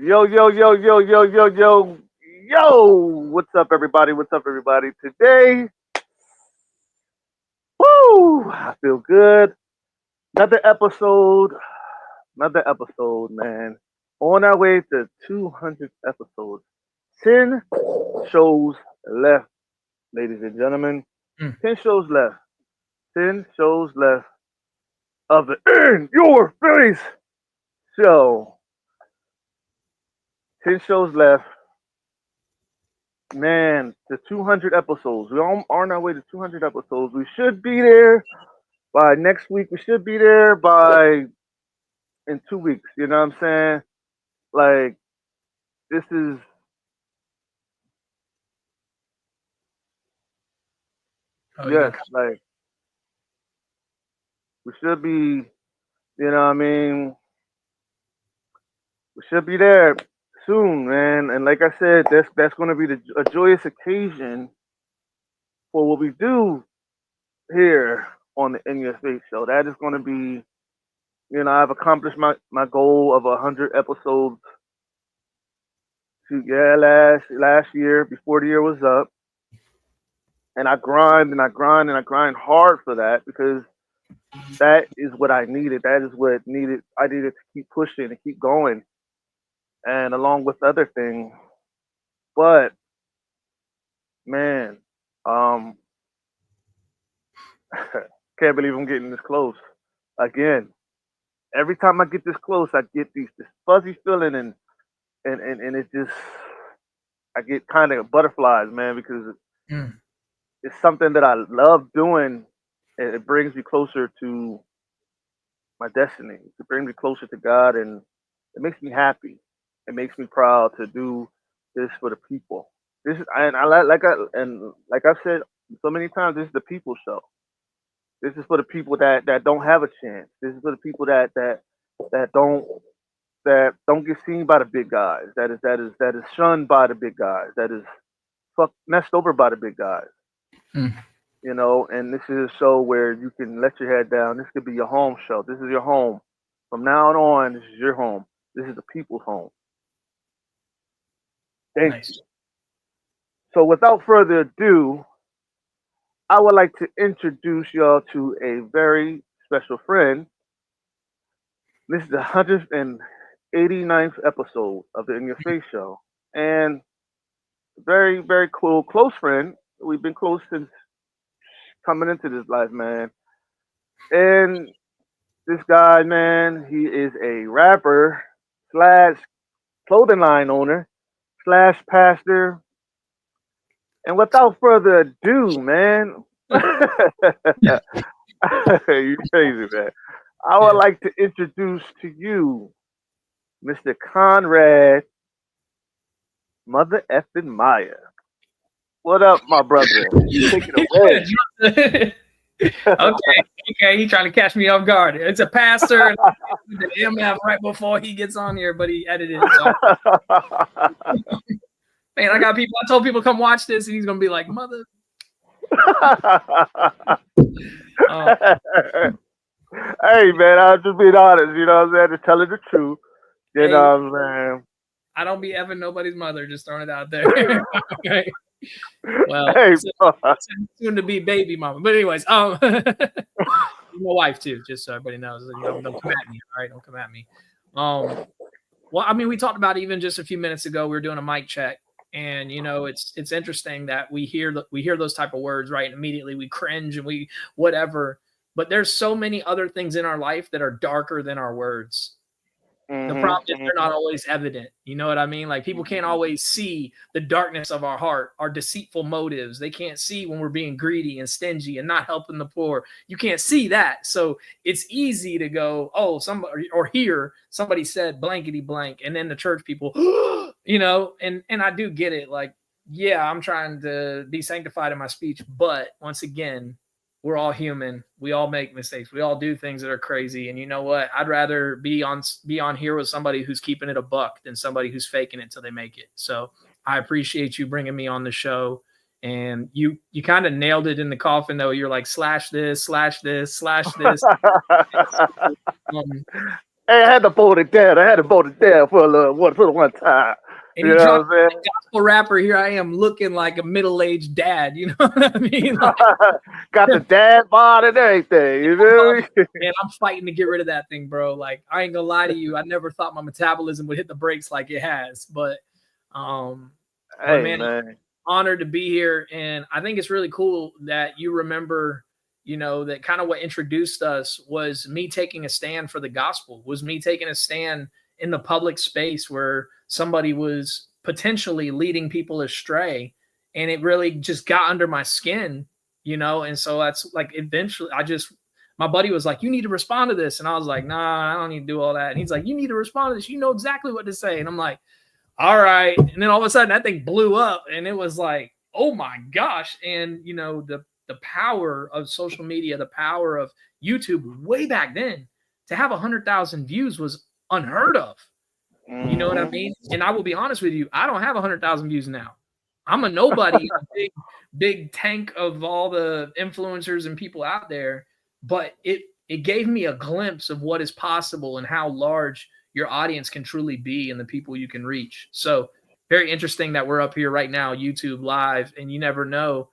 Yo, yo, yo, yo, yo, yo, yo, yo. What's up, everybody? What's up, everybody? Today, woo, I feel good. Another episode, man. On our way to 200 episodes. 10 shows left, ladies and gentlemen. Mm. 10 shows left. 10 shows left of the In Your Face show. 10 shows left. Man, to 200 episodes. We are on our way to 200 episodes. We should be there by next week. We should be there by in 2 weeks. You know what I'm saying? Like, this is, Oh, yes, like, we should be, you know what I mean? We should be there soon, man. And like I said, that's going to be a joyous occasion for what we do here on the In Your Face show. That is going to be, I've accomplished my goal of 100 episodes. Last year before the year was up, and I grind and I grind and I grind hard for that because that is what I needed. That is what needed. I needed to keep pushing and keep going, and along with other things. But man, um, can't believe I'm getting this close again. Every time I get this close, I get this fuzzy feeling and it just I get kind of butterflies, man, because Mm. it's something that I love doing. And it brings me closer to my destiny. It brings me closer to God, and it makes me happy. It makes me proud to do this for the people. This is, and I like I've said so many times. This is the people show. This is for the people that don't have a chance. This is for the people that don't that don't get seen by the big guys. That is shunned by the big guys. That is messed over by the big guys. Mm. And this is a show where you can let your head down. This could be your home show. This is your home. From now on, this is your home. This is the people's home. Thank Nice. you. So without further ado, I would like to introduce y'all to a very special friend. This is the 189th episode of the In Your Face show. And very, very cool, close friend. We've been close since coming into this life, man. And this guy, man, he is a rapper slash clothing line owner slash pastor. And without further ado, man, you crazy, man. I would like to introduce to you Mr. Conrad Mother effing Meier. What up, my brother? Take it away. Okay. He trying to catch me off guard. It's a pastor. The MF right before he gets on here, but he edited it. So. Man, I told people come watch this, and he's gonna be like, "Mother." Hey, man, I was just being honest. You know what I'm saying? Just telling the truth. You know what I'm saying? I don't be effing nobody's mother. Just throwing it out there. Okay. Well, hey, soon to be baby mama. But anyways, my wife too, just so everybody knows. Don't come at me, all right? Don't come at me. Well, I mean, we talked about even just a few minutes ago. We were doing a mic check, and it's interesting that we hear those type of words, right? And immediately we cringe and we whatever. But there's so many other things in our life that are darker than our words. The problem is they're not always evident. You know what I mean? Like people can't always see the darkness of our heart, our deceitful motives. They can't see when we're being greedy and stingy and not helping the poor. You can't see that. So it's easy to go, oh, somebody or hear somebody said blankety blank. And then the church people, and I do get it. Like, yeah, I'm trying to be sanctified in my speech. But once again, we're all human. We all make mistakes. We all do things that are crazy. And you know what? I'd rather be on here with somebody who's keeping it a buck than somebody who's faking it till they make it. So I appreciate you bringing me on the show. And you kind of nailed it in the coffin, though. You're like, slash this, slash this, slash this. Hey, I had to vote it down. I had to vote it down for a little one time. And You he know dropped what I'm a gospel rapper. Here I am looking like a middle-aged dad. You know what I mean? Like, saying? Got the dad bod and everything. You I'm feel me? man, I'm fighting to get rid of that thing, bro. Like, I ain't gonna lie to you. I never thought my metabolism would hit the brakes like it has. Um, but Hey man, man. honored to be here. And I think it's really cool that you remember, that kind of what introduced us was me taking a stand for the gospel, was me taking a stand in the public space where somebody was potentially leading people astray. And it really just got under my skin, and so that's like eventually my buddy was like, you need to respond to this. And I was like, nah, I don't need to do all that. And he's like, you need to respond to this. You know exactly what to say. And I'm like, all right. And then all of a sudden that thing blew up and it was like, oh my gosh. And the power of social media, the power of YouTube way back then to have 100,000 views was unheard of. You know what I mean? And I will be honest with you, I don't have 100,000 views now. I'm a nobody, a big tank of all the influencers and people out there, but it gave me a glimpse of what is possible and how large your audience can truly be and the people you can reach. So very interesting that we're up here right now, YouTube live, and you never know,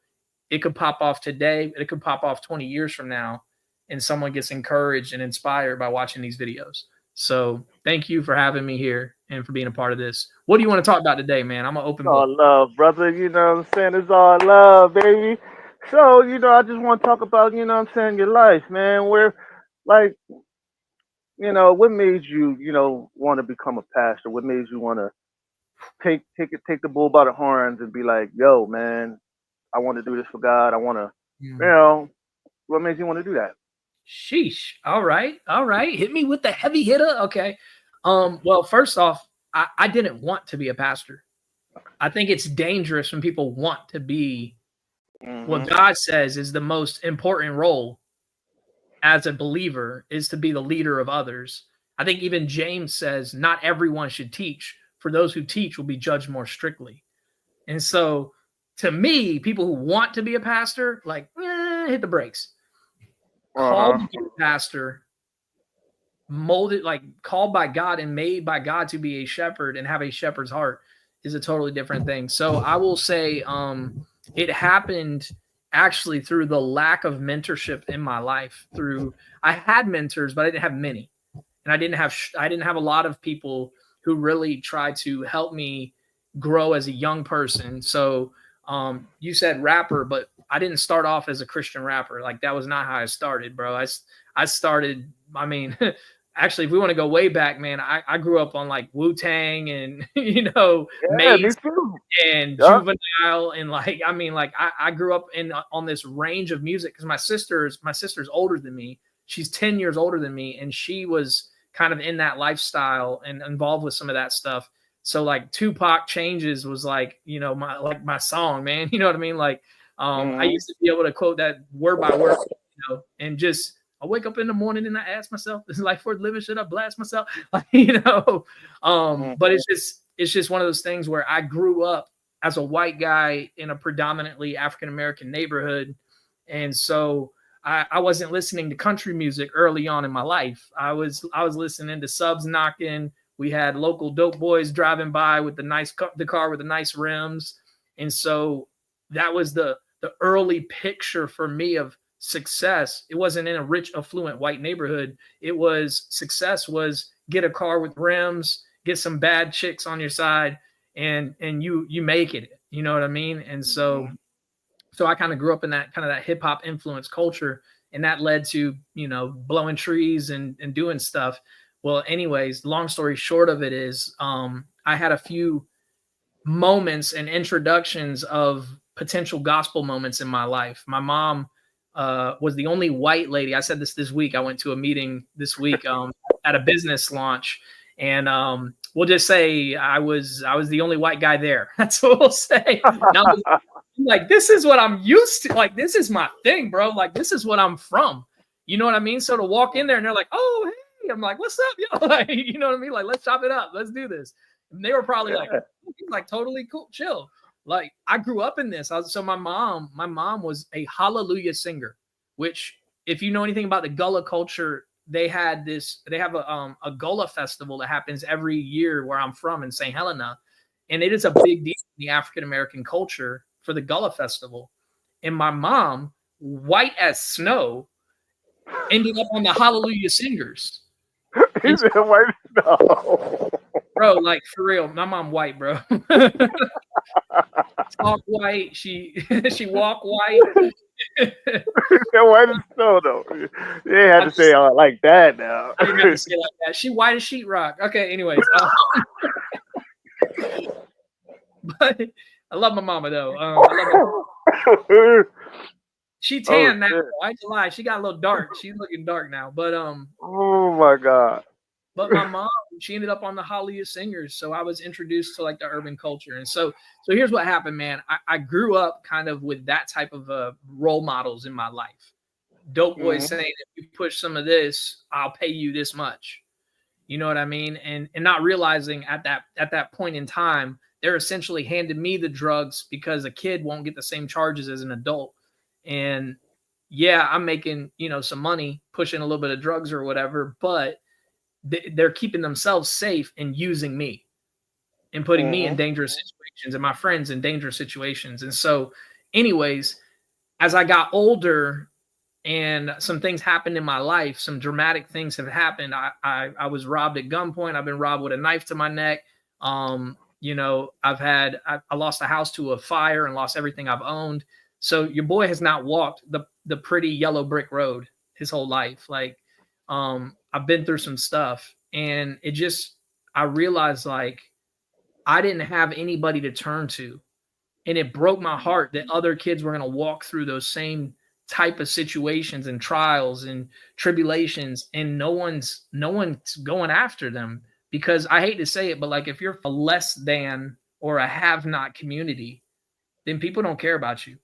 it could pop off today, it could pop off 20 years from now, and someone gets encouraged and inspired by watching these videos. So thank you for having me here and for being a part of this. What do you want to talk about today, man? I'm an open book. All love, brother. You know what I'm saying? It's all love, baby. So, I just want to talk about, what I'm saying, your life, man. Where, like, what made you, want to become a pastor? What made you want to take the bull by the horns and be like, yo, man, I want to do this for God. I want to, what made you want to do that? Sheesh. All right. All right. Hit me with the heavy hitter. Okay. Well, first off, I didn't want to be a pastor. I think it's dangerous when people want to be what God says is the most important role as a believer is to be the leader of others. I think even James says not everyone should teach, for those who teach will be judged more strictly. And so to me, people who want to be a pastor, like, hit the brakes. Called to be a pastor, molded, like called by God and made by God to be a shepherd and have a shepherd's heart is a totally different thing. So I will say it happened actually through the lack of mentorship in my life. I had mentors, but I didn't have many. And I didn't have a lot of people who really tried to help me grow as a young person. So you said rapper, but I didn't start off as a Christian rapper. Like that was not how I started, bro. I started, I mean, actually, if we want to go way back, man, I grew up on like Wu-Tang and, Mace and Juvenile. And like, I mean, like I grew up on this range of music because my sister's older than me. She's 10 years older than me. And she was kind of in that lifestyle and involved with some of that stuff. So like Tupac Changes was like, my song, man. You know what I mean? Like, I used to be able to quote that word by word, and just, I wake up in the morning and I ask myself, is life worth living? Should I blast myself? But it's just one of those things where I grew up as a white guy in a predominantly African-American neighborhood. And so I wasn't listening to country music early on in my life. I was listening to subs knocking. We had local dope boys driving by with the car with the nice rims. And so that was the early picture for me of success. It wasn't in a rich, affluent white neighborhood. It was success was get a car with rims, get some bad chicks on your side, and you make it. You know what I mean? And so I kind of grew up in that kind of that hip hop influence culture, and that led to, blowing trees and doing stuff. Well, anyways, long story short of it is, I had a few moments and introductions of potential gospel moments in my life. My mom was the only white lady. I said this week. I went to a meeting this week at a business launch, and we'll just say I was the only white guy there. That's what we'll say. Now, like, this is what I'm used to. Like, this is my thing, bro. Like, this is what I'm from. You know what I mean? So to walk in there and they're like, oh, hey, I'm like, what's up? Yo? Like, you know what I mean? Like, let's chop it up. Let's do this. And they were probably like totally cool, chill. Like, I grew up in this. So my mom was a hallelujah singer, which if you know anything about the Gullah culture, they have a Gola festival that happens every year where I'm from in St. Helena, and it is a big deal in the African American culture for the Gullah Festival. And my mom, white as snow, ended up on the Hallelujah Singers. He And said, "Wait, no." bro, like for real, my mom white, bro. Talk white, she she walk white. He said, "White as snow, though." You ain't had I to say just like that now. I didn't have to say it like that. She white as sheetrock. Okay, anyways, but I love my mama though. I love my she Oh tan now. shit! I ain't gonna lie, she got a little dark. She's looking dark now. Oh my god! But my mom, she ended up on the Hallelujah Singers, so I was introduced to like the urban culture. And so here's what happened, man. I grew up kind of with that type of role models in my life. Dope boys Mm-hmm. saying, if you push some of this, I'll pay you this much. You know what I mean? And not realizing at that point in time, they're essentially handing me the drugs because a kid won't get the same charges as an adult. And yeah, I'm making, some money pushing a little bit of drugs or whatever, but they're keeping themselves safe and using me and putting me in Mm-hmm. dangerous situations and my friends in dangerous situations. And so, anyways, as I got older and some things happened in my life, some dramatic things have happened. I was robbed at gunpoint. I've been robbed with a knife to my neck. I lost a house to a fire and lost everything I've owned. So your boy has not walked the pretty yellow brick road his whole life. Like, I've been through some stuff, and I realized like I didn't have anybody to turn to, and it broke my heart that other kids were going to walk through those same type of situations and trials and tribulations, and no one's going after them. Because I hate to say it, but like if you're a less than or a have not community, then people don't care about you.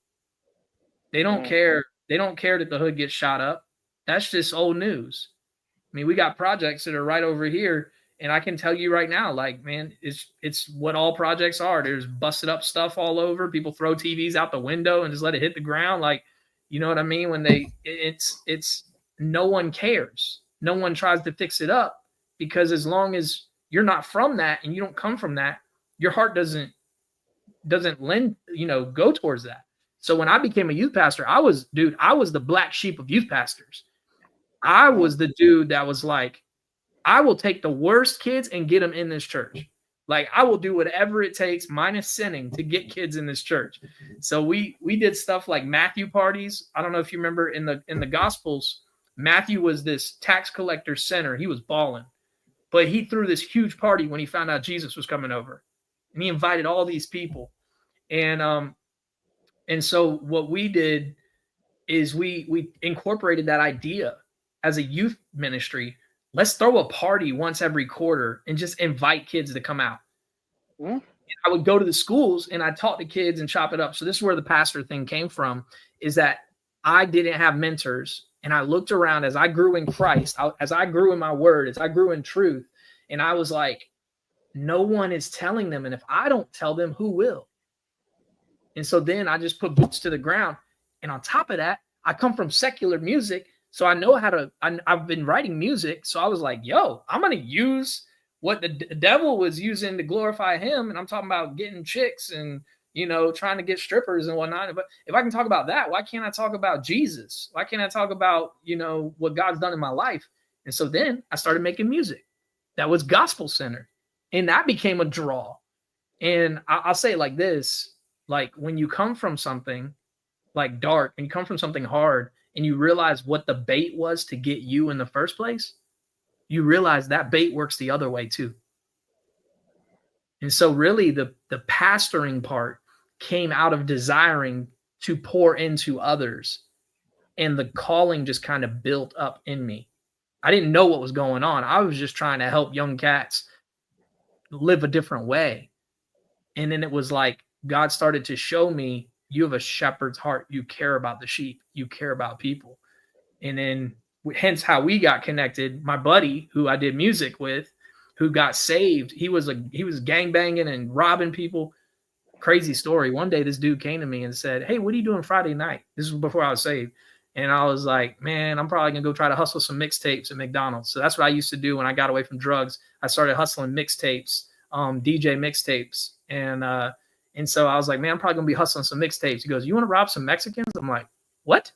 They don't care that the hood gets shot up. That's just old news. I mean, we got projects that are right over here, and I can tell you right now, like, man, it's what all projects are. There's busted up stuff all over. People throw TVs out the window and just let it hit the ground. Like, you know what I mean? It's no one cares. No one tries to fix it up, because as long as you're not from that and you don't come from that, your heart doesn't lend, go towards that. So when I became a youth pastor, I was the black sheep of youth pastors. I was the dude that was like, I will take the worst kids and get them in this church. Like, I will do whatever it takes, minus sinning, to get kids in this church. So we did stuff like Matthew parties. I don't know if you remember in the Gospels, Matthew was this tax collector sinner. He was balling, but he threw this huge party when he found out Jesus was coming over, and he invited all these people. And so what we did is we incorporated that idea as a youth ministry. Let's throw a party once every quarter and just invite kids to come out. Mm-hmm. I would go to the schools and I'd talk to kids and chop it up. So this is where the pastor thing came from, is that I didn't have mentors, and I looked around as I grew in Christ, as I grew in my word, as I grew in truth, and I was like, no one is telling them, and if I don't tell them, who will? And so then I just put boots to the ground. And on top of that, I come from secular music, so I know how to. I've been writing music, so I was like, "Yo, I'm gonna use what the devil was using to glorify him." And I'm talking about getting chicks and trying to get strippers and whatnot. But if I can talk about that, why can't I talk about Jesus? Why can't I talk about what God's done in my life? And so then I started making music that was gospel centered, and that became a draw. And I'll say it like this: like when you come from something like dark, and you come from something hard, and you realize what the bait was to get you in the first place, you realize that bait works the other way too. And so really the pastoring part came out of desiring to pour into others, and the calling just kind of built up in me. I didn't know what was going on. I was just trying to help young cats live a different way. And then it was like God started to show me, you have a shepherd's heart. You care about the sheep. You care about people. And then hence how we got connected. My buddy who I did music with, who got saved, he was gangbanging and robbing people. Crazy story. One day this dude came to me and said, "Hey, what are you doing Friday night?" This was before I was saved. And I was like, man, I'm probably gonna go try to hustle some mixtapes at McDonald's. So that's what I used to do when I got away from drugs. I started hustling mixtapes, DJ mixtapes, and so I was like, man, I'm probably gonna be hustling some mixtapes. He goes, you want to rob some Mexicans? I'm like, what?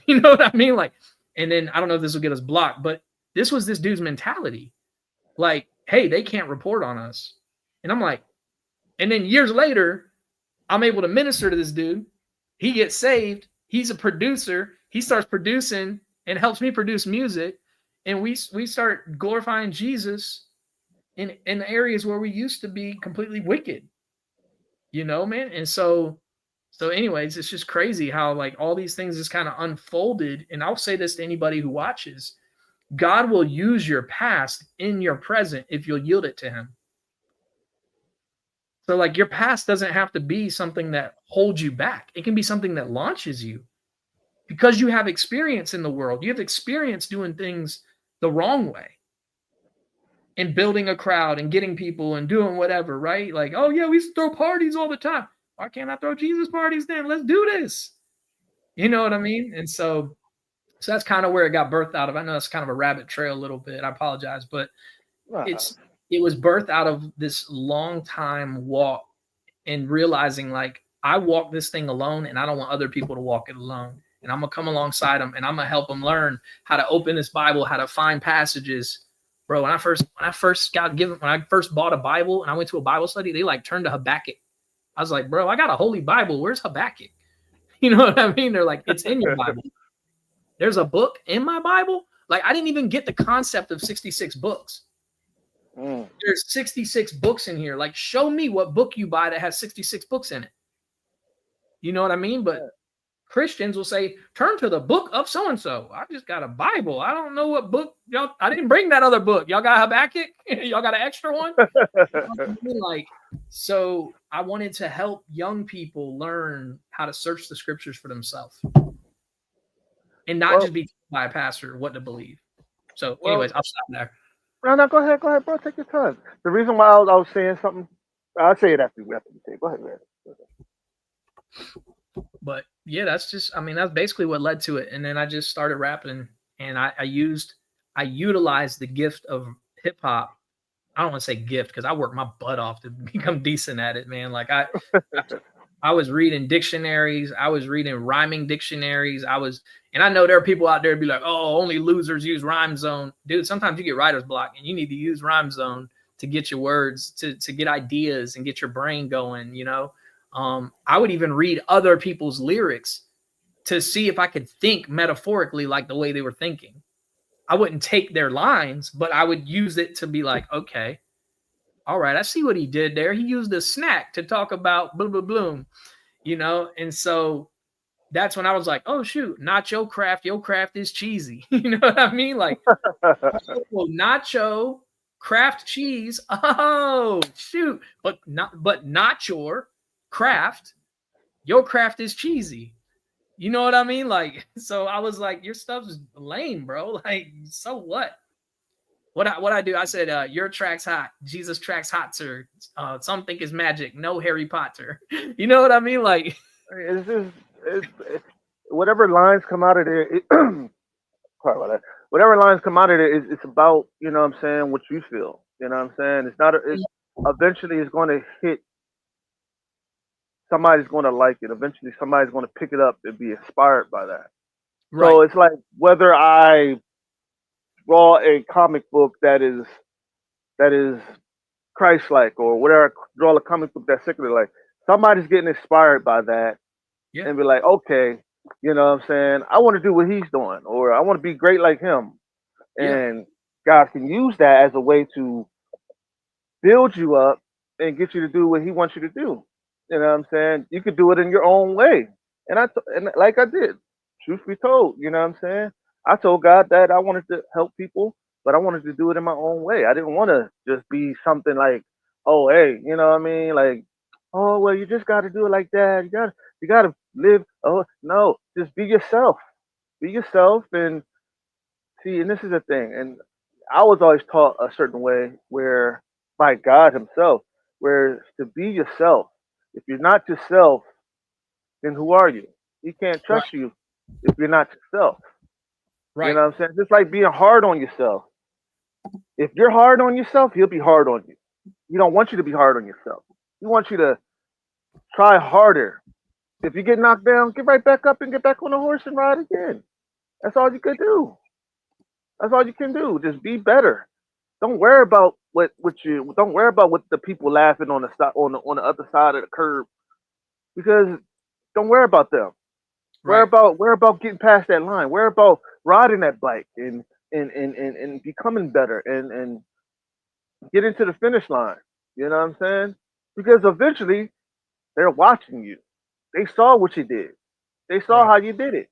You know what I mean? Like, and then I don't know if this will get us blocked, but this was this dude's mentality. Like, hey, they can't report on us. And I'm like, and then years later, I'm able to minister to this dude. He gets saved. He's a producer. He starts producing and helps me produce music. And we start glorifying Jesus in areas where we used to be completely wicked, man. And so anyways, it's just crazy how like all these things just kind of unfolded. And I'll say this to anybody who watches: God will use your past in your present if you'll yield it to him. So like your past doesn't have to be something that holds you back. It can be something that launches you because you have experience in the world. You have experience doing things the wrong way and building a crowd and getting people and doing whatever, right? Like, oh yeah, we used to throw parties all the time. Why can't I throw Jesus parties then? Let's do this. You know what I mean? And so that's kind of where it got birthed out of. I know it's kind of a rabbit trail a little bit. I apologize, but it was birthed out of this long time walk and realizing like I walk this thing alone and I don't want other people to walk it alone. And I'm going to come alongside them and I'm going to help them learn how to open this Bible, how to find passages. Bro, when I first bought a Bible and I went to a Bible study, they like turned to Habakkuk. I was like, bro, I got a holy Bible. Where's Habakkuk? You know what I mean? They're like, it's in your Bible. There's a book in my Bible. Like I didn't even get the concept of 66 books. There's 66 books in here. Like, show me what book you buy that has 66 books in it. You know what I mean? But Christians will say, turn to the book of so-and-so. I just got a Bible. I don't know what book. Y'all, I didn't bring that other book. Y'all got Habakkuk? Y'all got an extra one? Like, so I wanted to help young people learn how to search the scriptures for themselves and not just be told by a pastor what to believe. So anyways, I'll stop there. No, go ahead, bro. Take your time. The reason why I was saying something, I'll say it after you say it. Go ahead, man. But yeah, that's basically what led to it. And then I just started rapping, and I utilized the gift of hip hop. I don't want to say gift because I worked my butt off to become decent at it, man. Like I was reading dictionaries, I was reading rhyming dictionaries, and I know there are people out there be like, oh, only losers use Rhyme Zone. Dude, sometimes you get writer's block and you need to use Rhyme Zone to get your words, to get ideas and get your brain going, I would even read other people's lyrics to see if I could think metaphorically like the way they were thinking. I wouldn't take their lines, but I would use it to be like, okay, all right, I see what he did there. He used a snack to talk about blah, blah, bloom, And so that's when I was like, oh, shoot, not your craft. Your craft is cheesy. You know what I mean? Like, nacho, craft cheese. Oh, shoot. But not your craft. Your craft is cheesy. You know what I mean? Like, so I was like, your stuff's lame, bro. Like, so what? What I do? I said, your track's hot. Jesus track's hot, sir. Some think is magic. No Harry Potter. You know what I mean? Like, it's whatever lines come out of there. Sorry about that. Whatever lines come out of there, it's about what you feel. You know what I'm saying? It's not. Eventually it's going to hit. Somebody's going to like it. Eventually somebody's going to pick it up and be inspired by that. Right. So it's like whether I draw a comic book that is Christ-like, or whatever, draw a comic book that's secular like, somebody's getting inspired by that, and be like, okay, you know what I'm saying? I want to do what he's doing, or I want to be great like him. And God can use that as a way to build you up and get you to do what he wants you to do. You know what I'm saying? You could do it in your own way. And like I did, truth be told, you know what I'm saying? I told God that I wanted to help people, but I wanted to do it in my own way. I didn't want to just be something like, oh, hey, you know what I mean? Like, oh, well, you just got to do it like that. You got to live. Oh, no, just be yourself. Be yourself. And see, and this is the thing. And I was always taught a certain way, where by God himself, where to be yourself. If you're not yourself, then who are you? He can't trust you if you're not yourself. You Right. know what I'm saying? Just like being hard on yourself. If you're hard on yourself, he'll be hard on you. He don't want you to be hard on yourself. He wants you to try harder. If you get knocked down, get right back up and get back on the horse and ride again. That's all you can do. That's all you can do. Just be better. Don't worry about what you don't worry about what the people laughing on the side on the other side of the curb, because don't worry about them. Right. Worry about getting past that line. Worry about riding that bike and becoming better and getting to the finish line. You know what I'm saying? Because eventually they're watching you. They saw what you did. They saw Right. how you did it.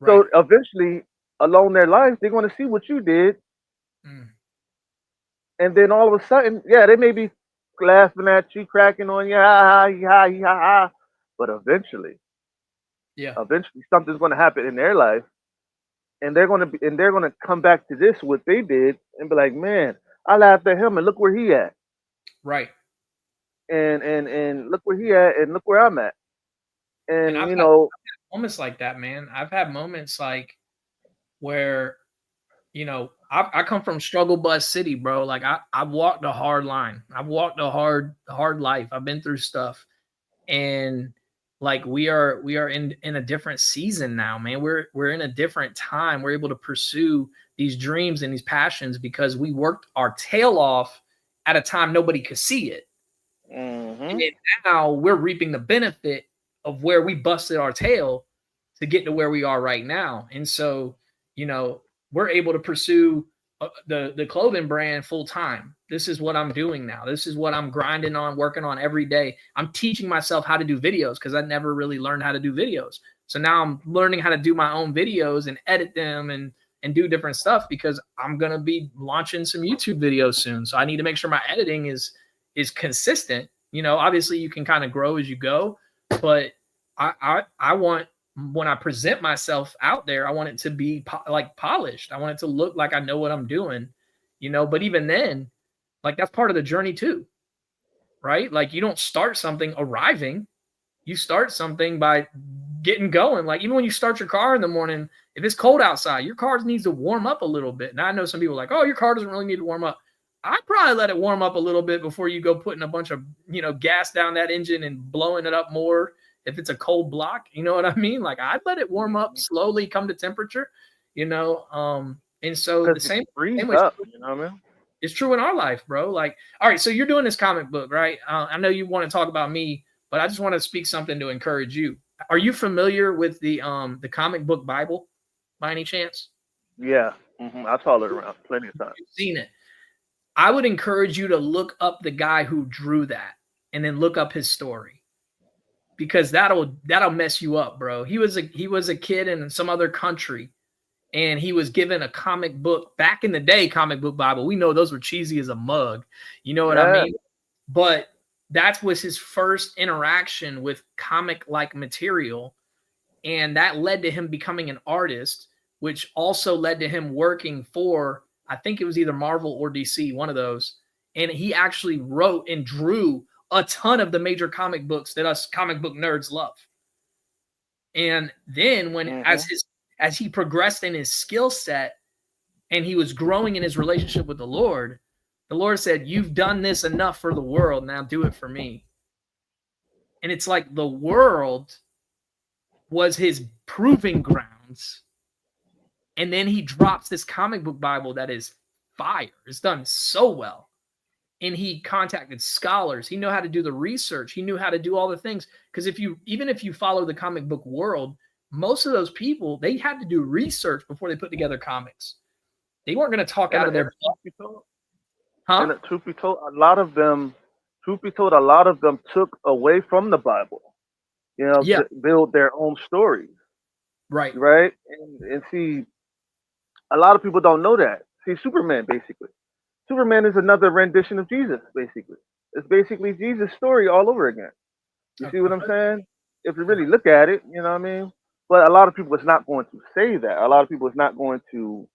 Right. So eventually, along their life, they're going to see what you did, Mm. and then all of a sudden, yeah, they may be laughing at you, cracking on you, ha ha ha ha ha. But Yeah. eventually, something's going to happen in their life, and they're going to come back to this what they did and be like, man, I laughed at him, and look where he at, Right. and look where he at, and look where I'm at, And and you know, moments like that, man. I've had moments like where, I come from struggle bus city, bro. Like I've walked a hard line. I've walked a hard life. I've been through stuff. And like we are in a different season now, man. We're in a different time. We're able to pursue these dreams and these passions because we worked our tail off at a time nobody could see it. And hmm then now we're reaping the benefit of where we busted our tail to get to where we are right now. And so, you know, we're able to pursue the clothing brand full time. This is what I'm doing now. This is what I'm grinding on, working on every day. I'm teaching myself how to do videos because I never really learned how to do videos. So now I'm learning how to do my own videos and edit them and do different stuff because I'm gonna be launching some YouTube videos soon. So I need to make sure my editing is consistent. Obviously you can kind of grow as you go, but I want, when I present myself out there, I want it to be like polished. I want it to look like I know what I'm doing, but even then, like that's part of the journey too, right? Like you don't start something arriving, you start something by getting going. Like even when you start your car in the morning, if it's cold outside, your car needs to warm up a little bit. Now I know some people are like, oh, your car doesn't really need to warm up. I'd probably let it warm up a little bit before you go putting a bunch of, gas down that engine and blowing it up more. If it's a cold block, you know what I mean? Like I'd let it warm up slowly, come to temperature, and so because the it same, frees same way up. You know what I mean? is true in our life, bro. Like, all right, so you're doing this comic book, right? I know you want to talk about me, but I just want to speak something to encourage you. Are you familiar with the comic book Bible by any chance? Yeah, I saw it around plenty of times. You've seen it. I would encourage you to look up the guy who drew that and then look up his story because that'll mess you up, bro. He was a kid in some other country and he was given a comic book back in the day, comic book Bible. We know those were cheesy as a mug. You know what I Yeah. mean? But that was his first interaction with comic like material. And that led to him becoming an artist, which also led to him working for, I think it was either Marvel or DC, one of those. And he actually wrote and drew a ton of the major comic books that us comic book nerds love. And then when hmm as he progressed in his skill set and he was growing in his relationship with the Lord said, "You've done this enough for the world, now do it for me." And it's like the world was his proving grounds. And then he drops this comic book Bible that is fire. It's done so well. And he contacted scholars. He knew how to do the research. He knew how to do all the things. Because even if you follow the comic book world, most of those people, they had to do research before they put together comics. They weren't going to talk out of and their butt. truth be told, Huh? truth be told, a lot of them took away from the Bible, Yeah, to build their own stories, right. right? And see, a lot of people don't know that. See, Superman basically. Superman is another rendition of Jesus, basically. It's basically Jesus' story all over again. You see what I'm saying? If you really look at it, you know what I mean? But a lot of people is not going to say that. A lot of people is not going to,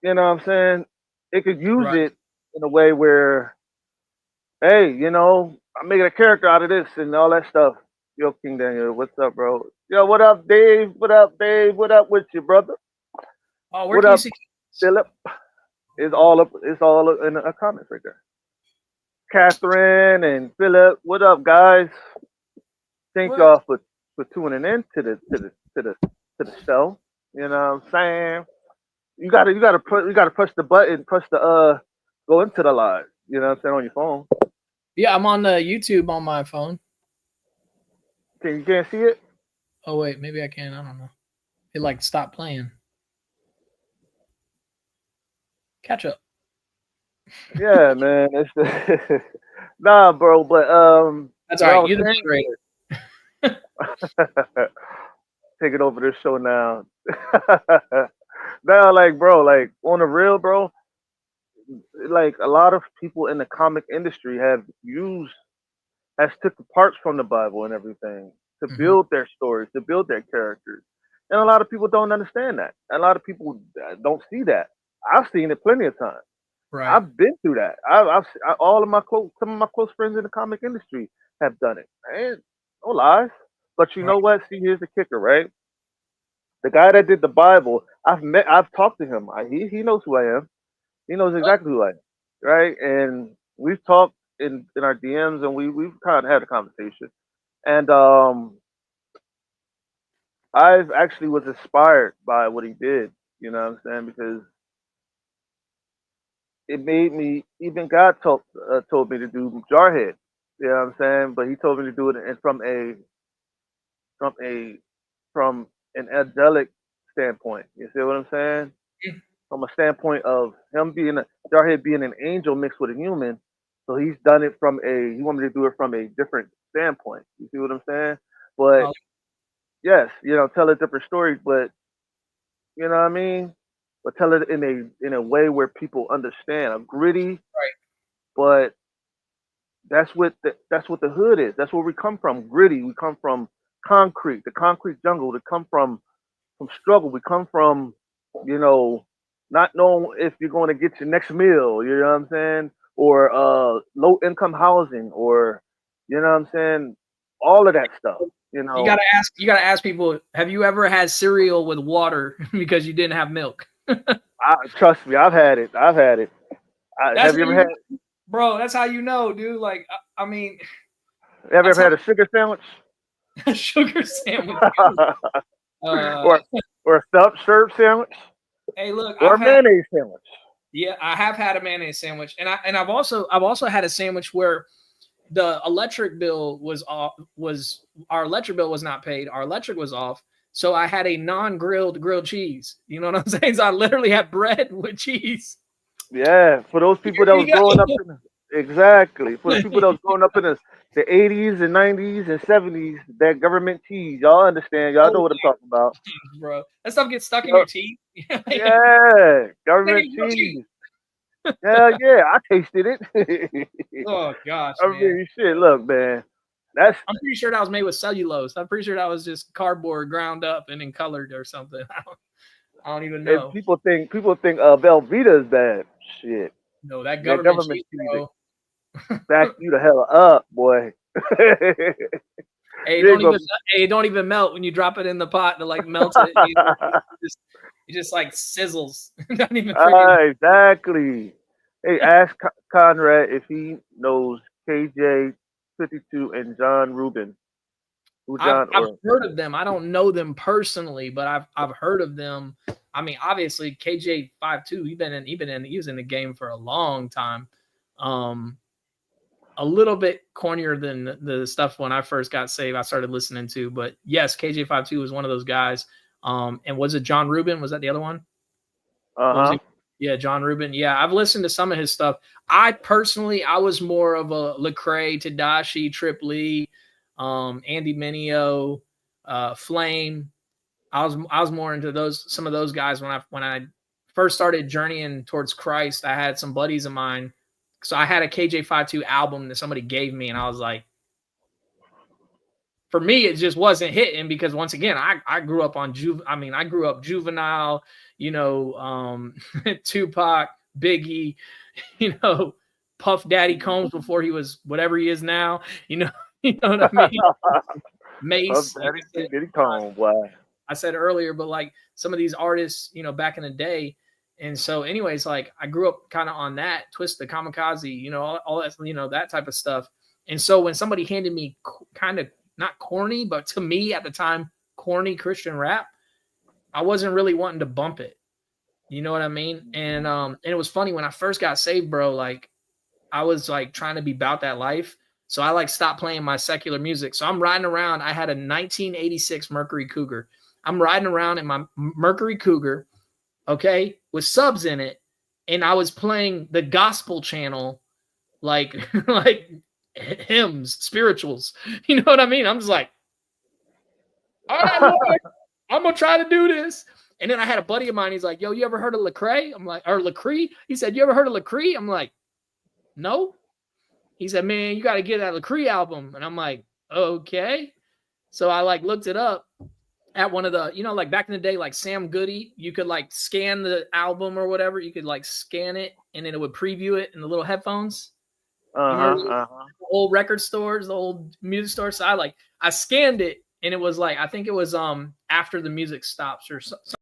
you know what I'm saying? It could use Right. it in a way where, hey, I'm making a character out of this and all that stuff. Yo, King Daniel, what's up, bro? Yo, what up, Dave? What up, Dave? What up with you, brother? Oh, where What can you up, see? Philip? It's all up. It's all in the comments right there. Catherine and Philip. What up, guys? Thank What? y'all for tuning in to the show. You know what I'm saying? You gotta push the button, push the go into the live. You know what I'm saying, on your phone. Yeah, I'm on the YouTube on my phone. You can't see it? Oh wait, maybe I can. I don't know. It like stopped playing. Catch up. Yeah, man. It's the nah, bro. But That's all what I right. was You're the saying moderator. is taking over this show now. Now, like, bro, like on the real, bro, like a lot of people in the comic industry have used has took the parts from the Bible and everything to Hmm. build their stories, to build their characters. And a lot of people don't understand that. A lot of people don't see that. I've seen it plenty of times. Right. I've been through that. All of my some of my close friends in the comic industry have done it. And no lies. But you Right. know what? See, here's the kicker, right? The guy that did the Bible, I've talked to him. He knows who I am. He knows Oh, exactly who I am, right? And we've talked in our DMs, and we've kind of had a conversation. And I've actually was inspired by what he did. You know what I'm saying? Because it made me. Even God told me to do Jarhead. You know what I'm saying? But he told me to do it from a from an angelic standpoint. You see what I'm saying? From a standpoint of him being Jarhead being an angel mixed with a human. So he's done it from he wanted me to do it from a different standpoint. You see what I'm saying? But oh, yes, tell a different story, but you know what I mean? But tell it in a way where people understand. A gritty, right. but that's what the hood is. That's where we come from. Gritty. We come from concrete, the concrete jungle. We come from struggle. We come from, you know, not knowing if you're going to get your next meal. You know what I'm saying? Or low income housing, or you know what I'm saying? All of that stuff. You You know, gotta ask. You gotta ask people. Have you ever had cereal with water because you didn't have milk? trust me, I've had it. I've had it. That's Have you how ever had? you, bro. That's how you know, dude. Like, I mean, Have you that's ever how had a sugar sandwich? a sugar sandwich. Uh, or or a stuffed shirt sandwich? hey, look, Or I've a had. mayonnaise sandwich? Yeah, I have had a mayonnaise sandwich, and I've also had a sandwich where the electric bill was off. Was our electric bill was not paid? Our electric was off. So I had a non-grilled grilled cheese. You know what I'm saying? So I literally had bread with cheese. Yeah, for those people Here that was you growing up in exactly for the go. people that was growing up in the 80s and 90s and 70s, that government cheese, y'all understand, y'all know Oh, what I'm talking about. bro, that stuff gets stuck in Yup. your teeth. Yeah, government Grilled cheese. cheese. Hell yeah, I tasted it. Oh gosh, I man. mean, shit. Look, man, that's I'm pretty sure that was made with cellulose. I'm pretty sure that was just cardboard ground up and then colored or something. I don't even and know. people think Velveeta is bad. Shit, No, that that government government cheese, cheese bro. back you the hell up, boy. Hey, You ain't gonna it don't even melt when you drop it in the pot to like melt it. It just like sizzles. It doesn't even freaking. Exactly. Hey, ask Conrad if he knows KJ 52 and John Rubin. Who John I've or heard of them. I don't know them personally, but I've heard of them. I mean, obviously KJ 52. He was in the game for a long time. Um, a little bit cornier than the stuff when I first got saved. I started listening to, but yes, KJ 52 was one of those guys. And was it John Rubin? Was that the other one? What was uh-huh. he? Yeah, John Rubin. Yeah, I've listened to some of his stuff. I was more of a Lecrae, Tadashi, Trip Lee, Andy Mineo, Flame. I was more into some of those guys when I first started journeying towards Christ. I had some buddies of mine, so I had a KJ 52 album that somebody gave me, and I was like, for me, it just wasn't hitting because once again, I grew up on I grew up Juvenile, Tupac, Biggie, you know, Puff Daddy Combs before he was whatever he is now, you know, you know what I mean? Puff Mace, like Daddy, I P. said, Diddy Cone, boy. I said earlier, but like some of these artists, you know, back in the day. And so, anyways, like I grew up kind of on that Twist the Kamikaze, you know, all that, you know, that type of stuff. And so when somebody handed me kind of not corny, but to me at the time, corny Christian rap, I wasn't really wanting to bump it. You know what I mean? And it was funny when I first got saved, bro, like I was like trying to be about that life. So I like stopped playing my secular music. So I'm riding around. I had a 1986 Mercury Cougar. I'm riding around in my Mercury Cougar, okay, with subs in it, and I was playing the gospel channel, like like hymns, spirituals. You know what I mean? I'm just like, all right, Lord, I'm gonna try to do this. And then I had a buddy of mine. He's like, "Yo, you ever heard of Lecrae?" I'm like, or Lecrae? He said, "You ever heard of Lecrae?" I'm like, "No." He said, "Man, you got to get that Lecrae album." And I'm like, "Okay." So I like looked it up at one of the, you know, like back in the day, like Sam Goody, you could like scan the album or whatever. You could like scan it and then it would preview it in the little headphones. You remember the old record stores, the old music stores? So I scanned it and it was like, I think it was After the Music Stops or something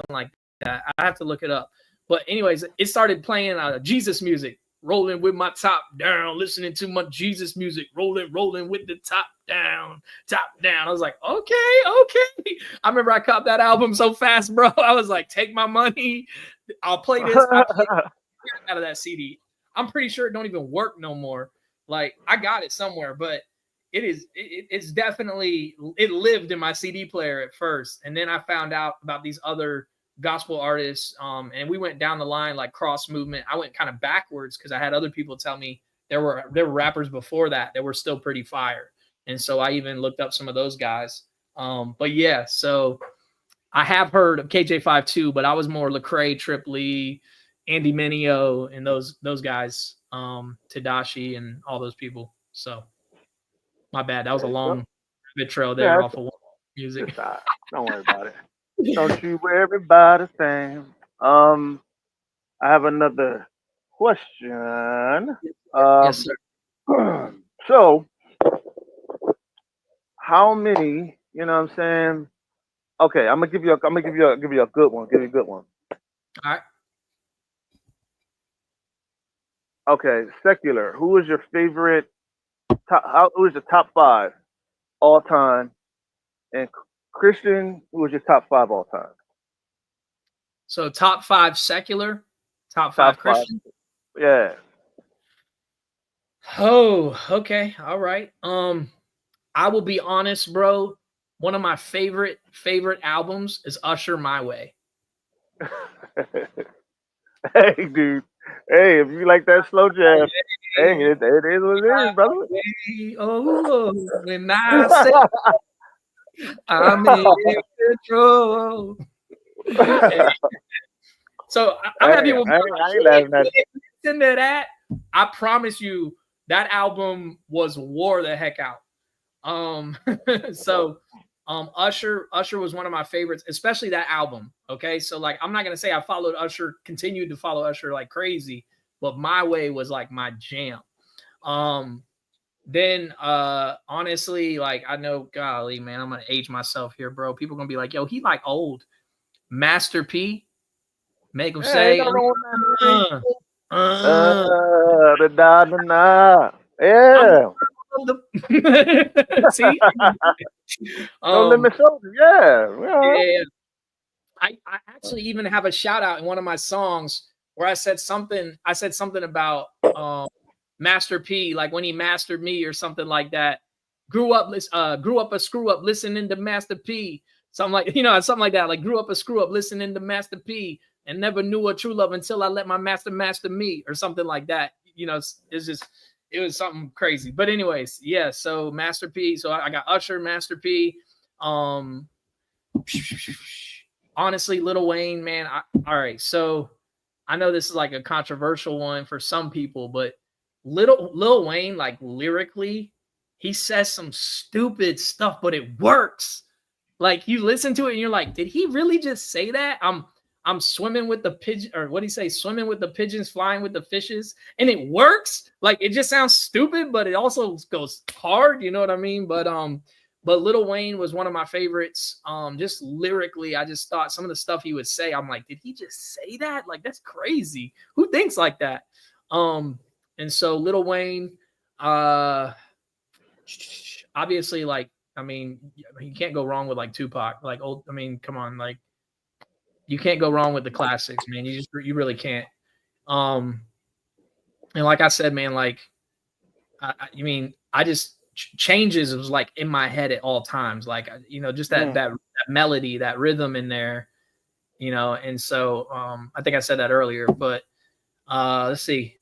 like that. I have to look it up. But anyways, it started playing Jesus music, rolling with my top down, listening to my Jesus music, rolling with the top down. I was like, okay. I remember I copped that album so fast, bro. I was like, take my money. I'll play this. I played out of that CD. I'm pretty sure it don't even work no more. Like I got it somewhere, but it's definitely, it lived in my CD player at first. And then I found out about these other gospel artists, and we went down the line like Cross Movement. I went kind of backwards because I had other people tell me there were rappers before that were still pretty fire, and so I even looked up some of those guys. But yeah, so I have heard of KJ5 too, but I was more Lecrae, Trip Lee, Andy Mineo, and those guys, Tadashi and all those people. So my bad, that was a long bit trail there off of music. Don't worry about it. Don't you everybody sing. I have another question. Yes, sir. So, how many? You know what I'm saying? Okay, I'm gonna give you a good one. Give you a good one. All right. Okay, secular. Who is your favorite? Who is your top five all time? And Christian, who is your top five all time? So top 5 secular, top 5 Christian. Yeah. Oh, okay. All right. I will be honest, bro. One of my favorite albums is Usher My Way. Hey, dude. Hey, if you like that slow jazz, hey, it is what it is, brother. Oh, when I say I'm in control. So I'm happy with I ain't laughing at it. listen to that. I promise you that album wore the heck out. So Usher was one of my favorites, especially that album. Okay. So like I'm not gonna say I followed Usher, continued to follow Usher like crazy, but My Way was like my jam. Then honestly, like I know, golly, man, I'm gonna age myself here, bro. People gonna be like, yo, he like old. Master P, make him say yeah. See, No limit soldier. yeah. I actually even have a shout out in one of my songs where I said something about Master P, like when he mastered me or something like that. Grew up a screw up listening to Master P. Something like, something like that. Like grew up a screw up listening to Master P and never knew a true love until I let my master me or something like that. It was something crazy. But anyways, yeah. So Master P. So I got Usher, Master P. Honestly, Lil Wayne, man. All right. So I know this is like a controversial one for some people, but Lil Wayne, like lyrically, he says some stupid stuff, but it works. Like you listen to it and you're like, did he really just say that? I'm swimming with the pigeon, or what do you say? Swimming with the pigeons, flying with the fishes, and it works. Like it just sounds stupid, but it also goes hard. You know what I mean? But But Lil Wayne was one of my favorites. Just lyrically, I just thought some of the stuff he would say, I'm like, did he just say that? Like, that's crazy. Who thinks like that? And so Lil Wayne, obviously, like, I mean, you can't go wrong with like Tupac. Like, old, I mean, come on, like, you can't go wrong with the classics, man. You really can't. And like I said, man, like, I mean, I just changes was like in my head at all times, like, just that melody, that rhythm in there, and so I think I said that earlier, but let's see,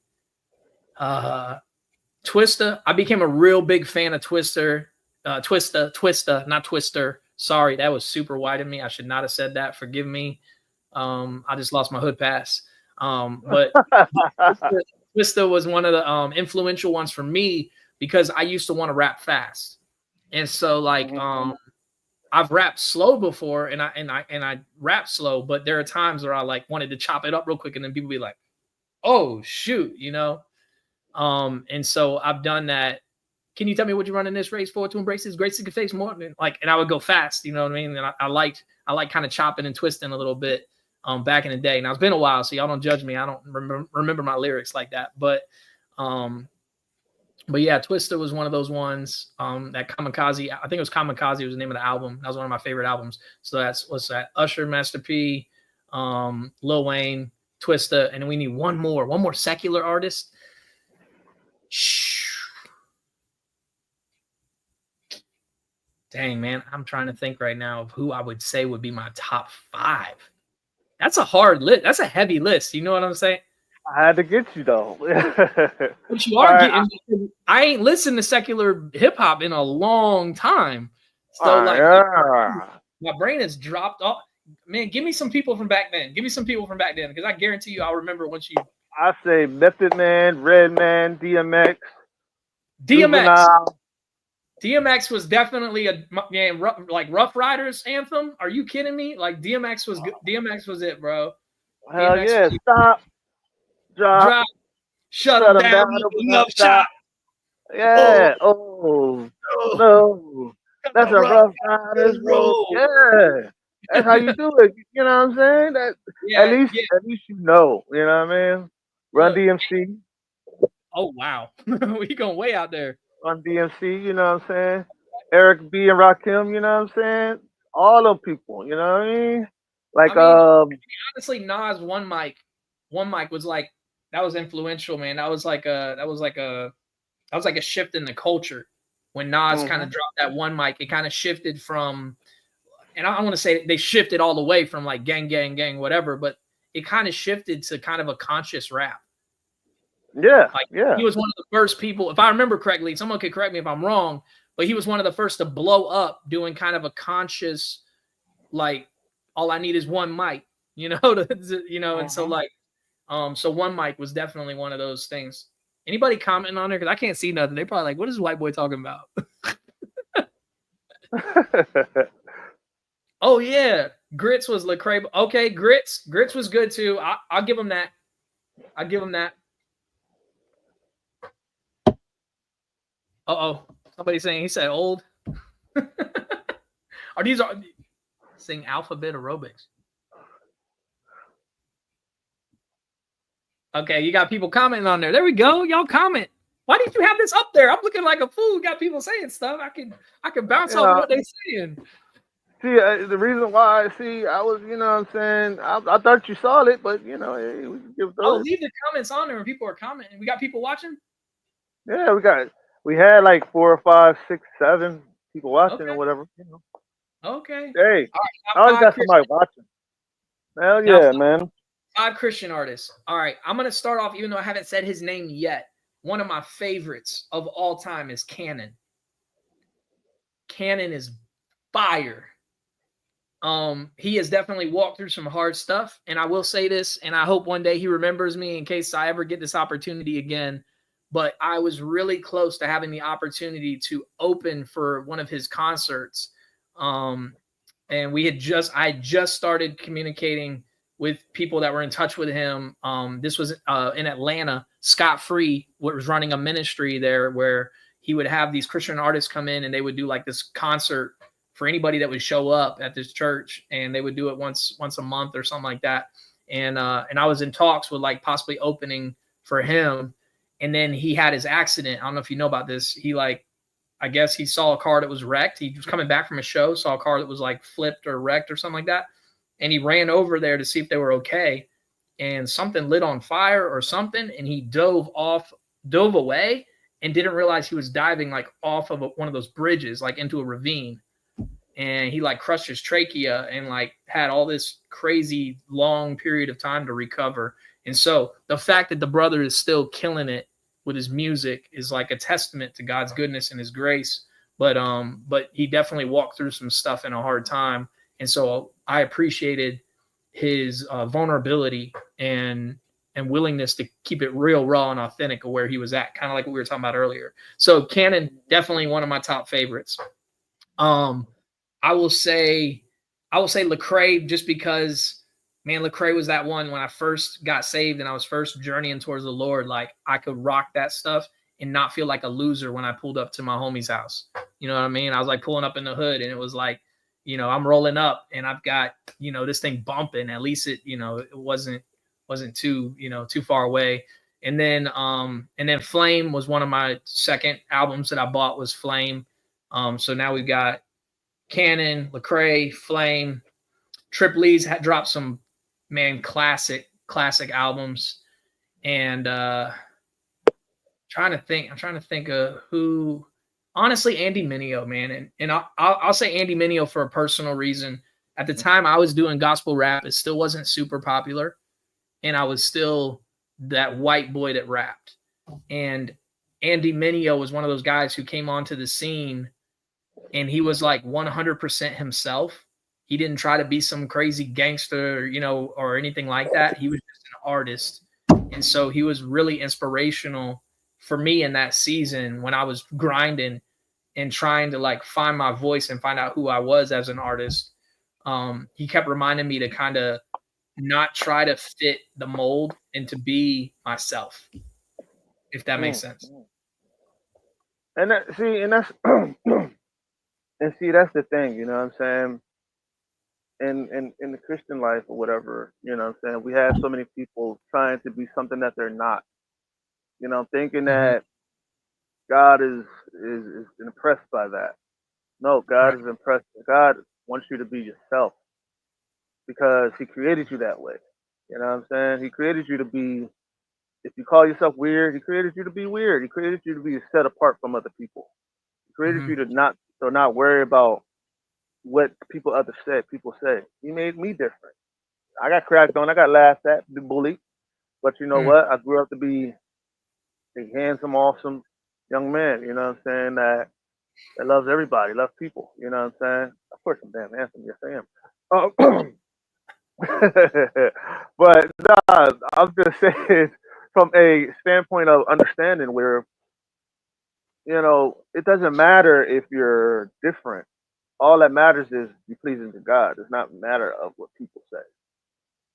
Twista. I became a real big fan of Twista, not Twister. Sorry, that was super wide of me. I should not have said that. Forgive me. I just lost my hood pass. But Twista was one of the influential ones for me because I used to want to rap fast. And so like I've rapped slow before and I rap slow, but there are times where I like wanted to chop it up real quick and then people be like, "Oh, shoot," and so I've done that. Can you tell me what you're running this race for? To embrace this great secret face more than like, and I would go fast, you know what I mean? And I like kind of chopping and twisting a little bit back in the day. Now it's been a while, so y'all don't judge me. I don't remember my lyrics like that, but yeah, Twista was one of those ones. That Kamikaze, I think it was Kamikaze was the name of the album. That was one of my favorite albums. So what's that? Usher, Master P, Lil Wayne, Twista, and we need one more secular artist. Dang, man, I'm trying to think right now of who I would say would be my top 5. That's a hard list. That's a heavy list. You know what I'm saying? I had to get you though. But you are getting. I ain't listened to secular hip hop in a long time, so like my brain has dropped off. Man, give me some people from back then. Give me some people from back then, because I guarantee you, I'll remember once you. I say Method Man, Redman, DMX. DMX was definitely a man, like Rough Riders anthem. Are you kidding me? Like DMX was good. DMX was it, bro. Hell DMX yeah! Stop, drop, shut them down. Enough shot. Yeah. Oh no, that's a Rough Riders roll. Yeah, that's how you do it. You know what I'm saying? That at least you know. You know what I mean? Run DMC. Oh wow, we going way out there. On DMC, you know what I'm saying? Eric B and Rakim, you know what I'm saying? All them people, you know what I mean? Like, honestly, Nas one mic was like, that was influential, man. That was like a shift in the culture when Nas kind of dropped that one mic. It kind of shifted from, and I want to say they shifted all the way from like gang, whatever, but it kind of shifted to kind of a conscious rap. Yeah, He was one of the first people, if I remember correctly, someone could correct me if I'm wrong, but he was one of the first to blow up doing kind of a conscious, like, all I need is one mic, and so like, so one mic was definitely one of those things. Anybody commenting on there? Because I can't see nothing. They're probably like, what is this white boy talking about? Oh yeah, Grits was Lecrae. Okay, Grits was good too. I'll give him that. Somebody's saying he said old. Are these saying alphabet aerobics? Okay, you got people commenting on there. There we go. Y'all comment. Why did you have this up there? I'm looking like a fool. Got people saying stuff. I can bounce off what they're saying. See, the reason why, I was, you know what I'm saying? I thought you saw it, but, hey, we can give those. Leave the comments on there when people are commenting. We got people watching? Yeah, we had like 4 or 5, 6, 7 people watching or whatever. Okay. Hey, I always got somebody watching. Hell yeah, man. 5 Christian artists. All right, I'm going to start off, even though I haven't said his name yet. One of my favorites of all time is Cannon. Cannon is fire. He has definitely walked through some hard stuff, and I will say this, and I hope one day he remembers me in case I ever get this opportunity again. But I was really close to having the opportunity to open for one of his concerts. And I had just started communicating with people that were in touch with him. This was in Atlanta. Scott Free was running a ministry there where he would have these Christian artists come in and they would do like this concert for anybody that would show up at this church, and they would do it once a month or something like that. And I was in talks with like possibly opening for him, and then he had his accident. I don't know if you know about this. He like, I guess he saw a car that was wrecked. He was coming back from a show, saw a car that was like flipped or wrecked or something like that, and he ran over there to see if they were okay. And something lit on fire or something, and he dove away, and didn't realize he was diving like off of one of those bridges, like into a ravine. And he like crushed his trachea and like had all this crazy long period of time to recover. And so the fact that the brother is still killing it with his music is like a testament to God's goodness and his grace. But he definitely walked through some stuff in a hard time. And so I appreciated his vulnerability and willingness to keep it real, raw, and authentic of where he was at, kind of like what we were talking about earlier. So Cannon, definitely one of my top favorites. I will say Lecrae, just because, man, Lecrae was that one when I first got saved and I was first journeying towards the Lord. Like, I could rock that stuff and not feel like a loser when I pulled up to my homie's house. You know what I mean? I was like pulling up in the hood, and it was like, you know, I'm rolling up and I've got, you know, this thing bumping. At least it, you know, it wasn't too, you know, too far away. And then Flame was one of my second albums that I bought, was Flame. So now we've got Cannon, Lecrae, Flame. Trip Lee's had dropped some, man, classic albums. And I'm trying to think of who. Honestly, Andy Mineo, man. And I'll say Andy Mineo for a personal reason. At the time I was doing gospel rap, it still wasn't super popular, and I was still that white boy that rapped. And Andy Mineo was one of those guys who came onto the scene, and he was like 100% himself. He didn't try to be some crazy gangster, you know, or anything like that. He was just an artist. And so he was really inspirational for me in that season when I was grinding and trying to like find my voice and find out who I was as an artist. He kept reminding me to kind of not try to fit the mold and to be myself, if that makes sense. And that's the thing, you know what I'm saying? In the Christian life or whatever, you know what I'm saying, we have so many people trying to be something that they're not. You know, thinking that God is impressed by that. No, God is impressed. God wants you to be yourself because He created you that way. You know what I'm saying? He created you to be. If you call yourself weird, He created you to be weird. He created you to be set apart from other people. He created you to not worry about what people say. He made me different. I got cracked on. I got laughed at, bullied. But you know what? I grew up to be a handsome, awesome young man, you know what I'm saying, that loves everybody, loves people, you know what I'm saying? Of course I'm damn handsome, yes I am. But nah, I'm just saying from a standpoint of understanding where, you know, it doesn't matter if you're different. All that matters is you pleasing to God. It's not a matter of what people say.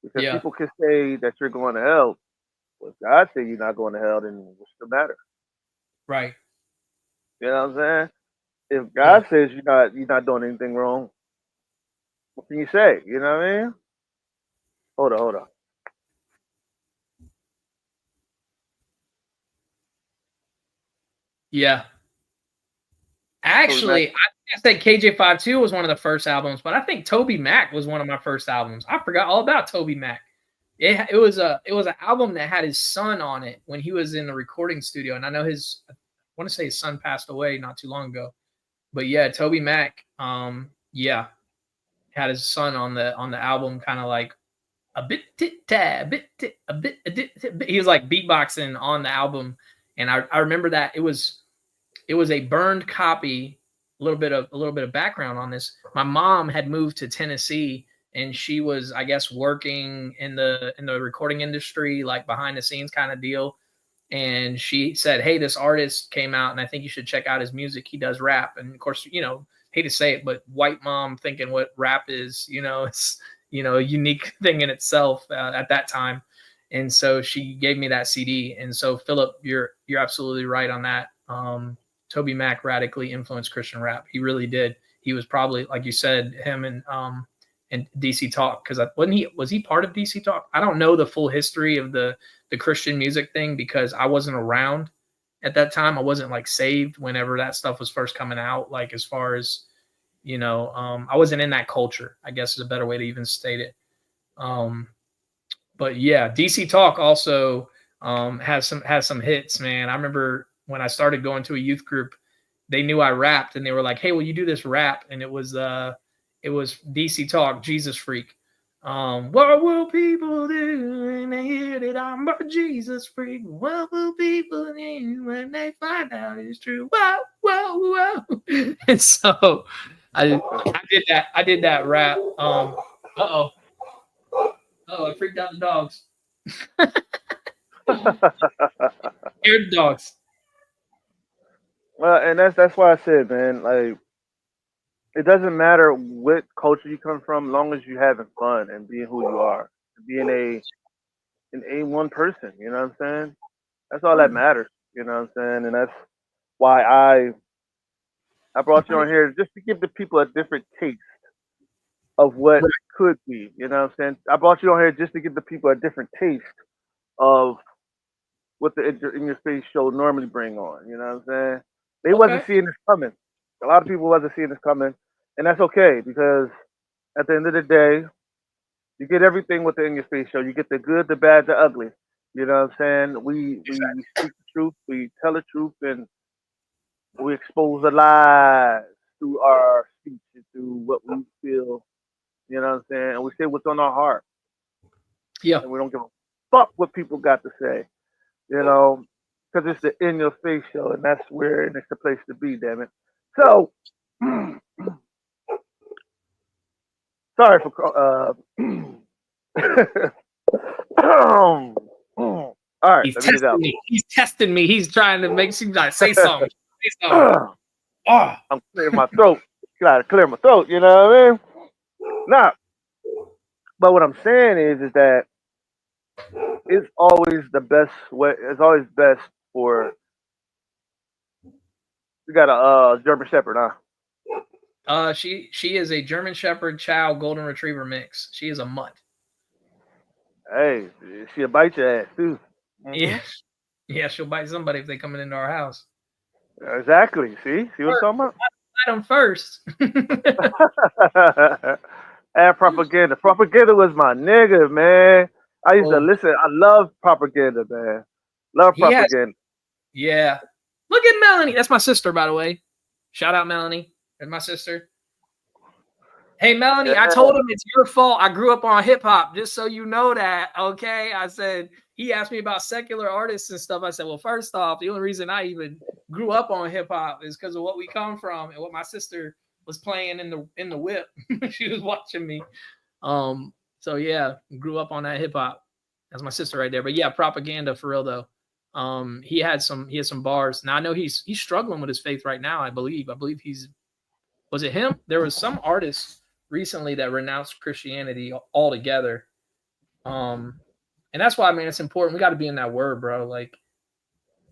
Because people can say that you're going to hell. Well, if God say you're not going to hell, then what's the matter? Right. You know what I'm saying? If God says you're not doing anything wrong, what can you say? You know what I mean? Hold on. Yeah. Actually, I think KJ52 was one of the first albums, but I think Toby Mac was one of my first albums. I forgot all about Toby Mac. It was an album that had his son on it when he was in the recording studio, and I know I want to say his son passed away not too long ago. But yeah, Toby Mac, had his son on the album, kind of like a bit a bit a bit. He was like beatboxing on the album, and I remember that it was a burned copy. A little bit of background on this. My mom had moved to Tennessee, and she was, I guess, working in the recording industry, like behind the scenes kind of deal. And she said, "Hey, this artist came out, and I think you should check out his music. He does rap." And of course, you know, hate to say it, but white mom thinking what rap is, you know, it's, you know, a unique thing in itself at that time. And so she gave me that CD. And so Philip, you're absolutely right on that. Toby Mac radically influenced Christian rap. He really did. He was probably, like you said, him and DC Talk, because was he part of DC Talk? I don't know the full history of the Christian music thing because I wasn't around at that time. I wasn't like saved whenever that stuff was first coming out. Like as far as I wasn't in that culture, I guess is a better way to even state it. But yeah, DC Talk also has some hits, man. I remember when I started going to a youth group, they knew I rapped and they were like, "Hey, will you do this rap?" And it was DC Talk, Jesus Freak. What will people do when they hear that I'm a Jesus freak? What will people do when they find out it's true? Whoa, whoa, whoa. And so I did that rap. Uh-oh. Oh, I freaked out the dogs. Scared the dogs. Well, and that's why I said, man, like it doesn't matter what culture you come from, as long as you're having fun and being who you are, being an A1 person. You know what I'm saying? That's all that matters. You know what I'm saying? And that's why I brought you on here just to give the people a different taste of what could be. You know what I'm saying? I brought you on here just to give the people a different taste of what the In Your Face show normally bring on. You know what I'm saying? They wasn't seeing this coming. A lot of people wasn't seeing this coming, and that's okay because at the end of the day, you get everything with the In Your Face show. You get the good, the bad, the ugly. You know what I'm saying? We speak the truth, we tell the truth, and we expose the lies through our speech and through what we feel. You know what I'm saying? And we say what's on our heart. Yeah. And we don't give a fuck what people got to say. You know, because it's the In Your Face show, and that's where and it's the place to be. Damn it. So, sorry for. All right, He's let me get out. He's testing me. He's trying to make you like say something. Say something. I'm clearing my throat. Gotta clear my throat. You know what I mean? Nah. But what I'm saying is that it's always the best way. It's always best for. You got a German Shepherd, huh? She is a German Shepherd Chow Golden Retriever mix. She is a mutt. Hey, she'll bite your ass too. Mm-hmm. Yeah, she'll bite somebody if they coming into our house. Exactly. See what I'm talking about? Bite them first. And propaganda. Propaganda was my nigga, man. I used to listen. I love propaganda, man. Love propaganda. Yeah. Look at Melanie. That's my sister, by the way. Shout out Melanie. That's my sister. Hey, Melanie, I told him it's your fault. I grew up on hip hop, just so you know that. Okay. I said, he asked me about secular artists and stuff. I said, well, first off, the only reason I even grew up on hip hop is because of what we come from and what my sister was playing in the whip. She was watching me. So yeah, grew up on that hip hop. That's my sister right there. But yeah, propaganda for real though. He had some bars. Now I know he's struggling with his faith right now. I believe was it him? There was some artist recently that renounced Christianity altogether. And that's why, I mean, it's important. We got to be in that word, bro. Like,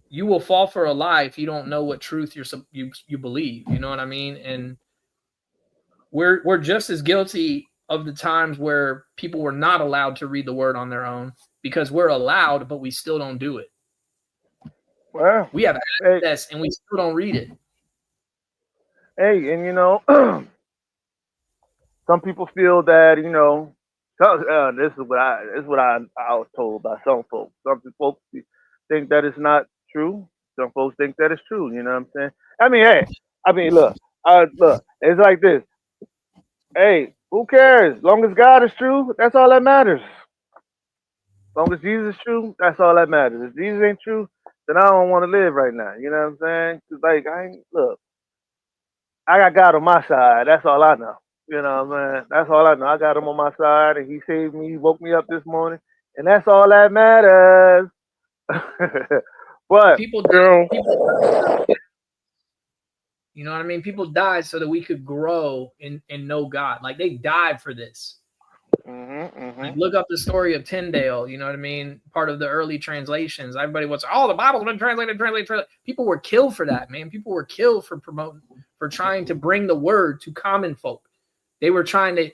you will fall for a lie if you don't know what truth you believe. You know what I mean? And we're just as guilty of the times where people were not allowed to read the word on their own because we're allowed, but we still don't do it. Well, we have access and we still don't read it. Hey, and some people feel that this is what I was told by some folks. Some folks think that it's not true. Some folks think that it's true. You know what I'm saying? Look, it's like this. Hey, who cares? As long as God is true, that's all that matters. As long as Jesus is true, that's all that matters. If Jesus ain't true, then I don't want to live right now. You know what I'm saying? 'Cause like I got God on my side. That's all I know. You know what I'm saying? That's all I know. I got him on my side, and he saved me. He woke me up this morning, and that's all that matters. But people, you know what I mean? People died so that we could grow and know God. Like, they died for this. Like, look up the story of Tyndale. You know what I mean? Part of the early translations. Everybody was, oh, the Bible's been translated. People were killed for that, man. People were killed for trying to bring the word to common folk. They were trying to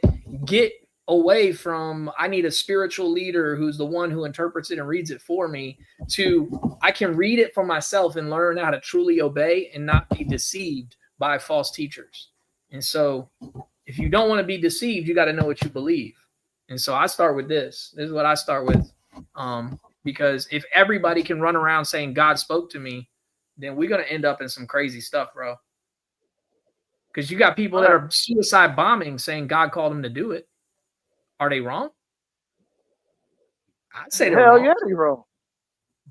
get away from, I need a spiritual leader who's the one who interprets it and reads it for me, to I can read it for myself and learn how to truly obey and not be deceived by false teachers. And so if you don't want to be deceived, you got to know what you believe. And so I start with this. This is what I start with. Because if everybody can run around saying God spoke to me, then we're going to end up in some crazy stuff, bro. Because you got people that are suicide bombing saying God called them to do it. Are they wrong? I'd say they're wrong. Hell yeah, they're wrong.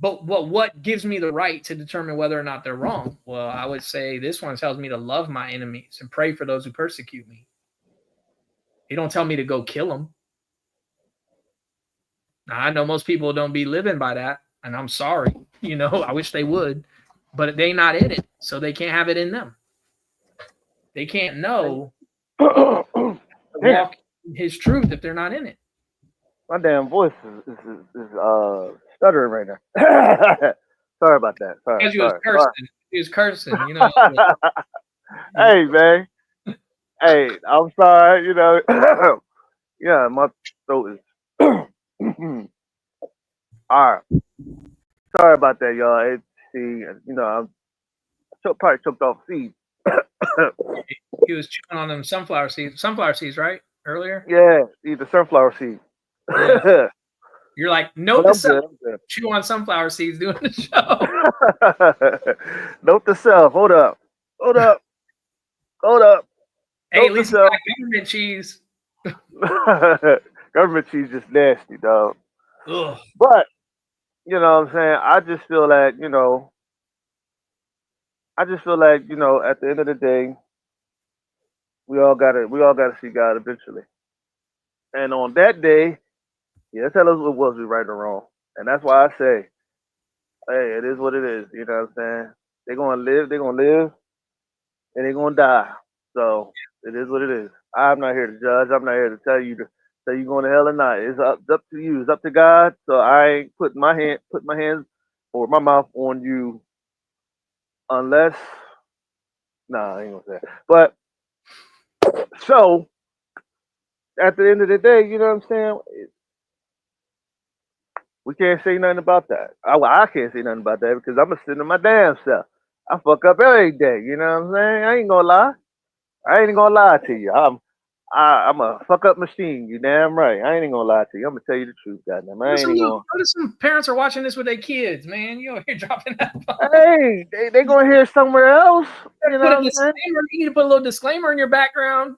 But what gives me the right to determine whether or not they're wrong? Well, I would say this one tells me to love my enemies and pray for those who persecute me. They don't tell me to go kill them. Now, I know most people don't be living by that, and I'm sorry. You know, I wish they would, but they not in it, so they can't have it in them. They can't know walk his truth if they're not in it. My damn voice is stuttering right now. Sorry about that. Sorry. Because he was cursing. You know. Hey, man. Hey, I'm sorry. You know. Yeah, my throat is. All right. Sorry about that, y'all. You know, I probably choked off seeds. He was chewing on them sunflower seeds. Sunflower seeds, right? Earlier. Yeah, eat the sunflower seeds. Yeah. You're like, note to self, chew on sunflower seeds doing the show. Note to self. Hold up. Hey, at least you got government cheese. Government cheese is nasty, dog. Ugh. But you know what I'm saying? I just feel like, you know, at the end of the day, we all gotta see God eventually. And on that day, yeah, tell us what was we right or wrong. And that's why I say, hey, it is what it is. You know what I'm saying? They're gonna live, and they're gonna die. So it is what it is. I'm not here to judge. I'm not here to tell you you're going to hell or not. It's up to you. It's up to God. So I ain't put my hands or my mouth on you unless I ain't gonna say that. But so at the end of the day, you know what I'm saying? We can't say nothing about that. I can't say nothing about that because I'm a sin in my damn self. I fuck up every day. You know what I'm saying? I ain't gonna lie. I ain't gonna lie to you. I'm a fuck up machine. You damn right. I ain't even gonna lie to you. I'm gonna tell you the truth, goddamn. I ain't even gonna. Some parents are watching this with their kids, man. You over here dropping that. Hey, they gonna hear somewhere else. You know what I'm saying? You need to put a little disclaimer in your background.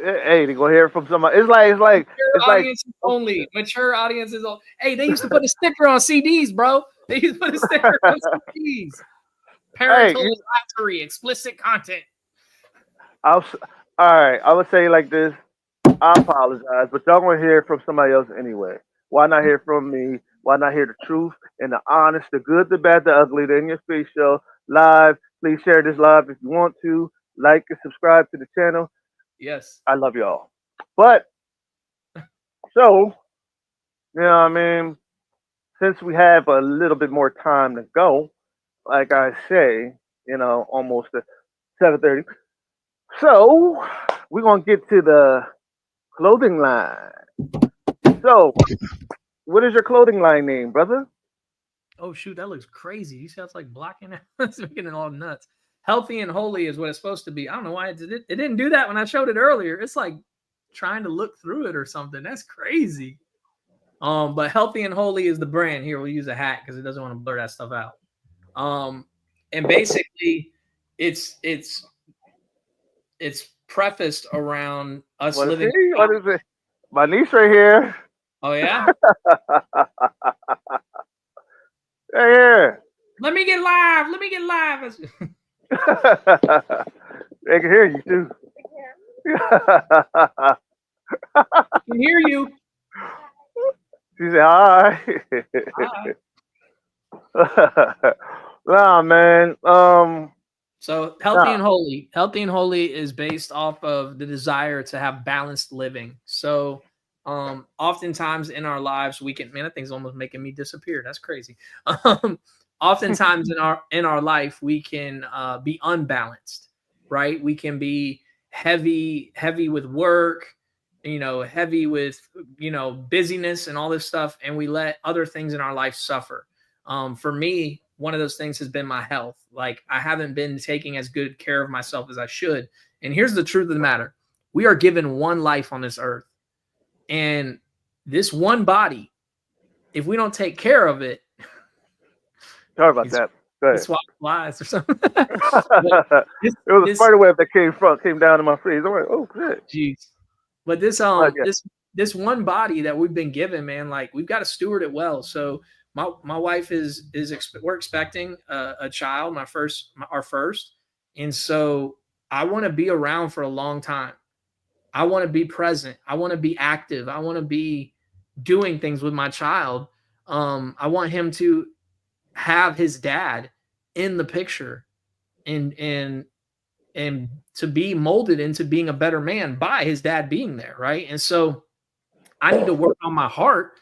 Hey, they gonna hear it from somebody. It's like audiences only. Mature audiences only. Hey, they used to put a sticker on CDs, bro. They used to put a sticker on CDs. Parental advisory, explicit content. All right. I would say like this. I apologize, but y'all gonna hear from somebody else anyway. Why not hear from me? Why not hear the truth and the honest, the good, the bad, the ugly, the In Your Face show live? Please share this live if you want to. Like and subscribe to the channel. Yes. I love y'all. But so, you know what I mean? Since we have a little bit more time to go, like I say, you know, almost at 7:30. So we're gonna get to the clothing line. So, what is your clothing line name, brother? Oh shoot, that looks crazy. You see, that's like blocking out. It's making it all nuts. Healthy and holy is what it's supposed to be. I don't know why it didn't do that when I showed it earlier. It's like trying to look through it or something. That's crazy. But healthy and holy is the brand. Here, we'll use a hat because it doesn't want to blur that stuff out. And basically, it's prefaced around us living. What is it? My niece right here. Oh yeah. Yeah. Let me get live. They can hear you too. I can hear you. She said hi. Hi. Nah, man. So Now, healthy and holy is based off of the desire to have balanced living. So oftentimes in our lives we can, man, that thing's almost making me disappear. That's crazy. Um, oftentimes in our life we can be unbalanced, right? We can be heavy with work, heavy with busyness and all this stuff, and we let other things in our life suffer. For me, one of those things has been my health. Like, I haven't been taking as good care of myself as I should. And here's the truth of the matter: we are given one life on this earth, and this one body, if we don't take care of it, sorry about it's that. Go ahead. it's flies or something. But It this was a this spider web that came down in my face. I'm like, oh shit. Jeez. But this But yeah, this one body that we've been given, man, like, we've got to steward it well. So my wife we're expecting a child, our first, and so I want to be around for a long time. I want to be present. I want to be active. I want to be doing things with my child. I want him to have his dad in the picture, and and to be molded into being a better man by his dad being there, right? And so I need to work on my heart,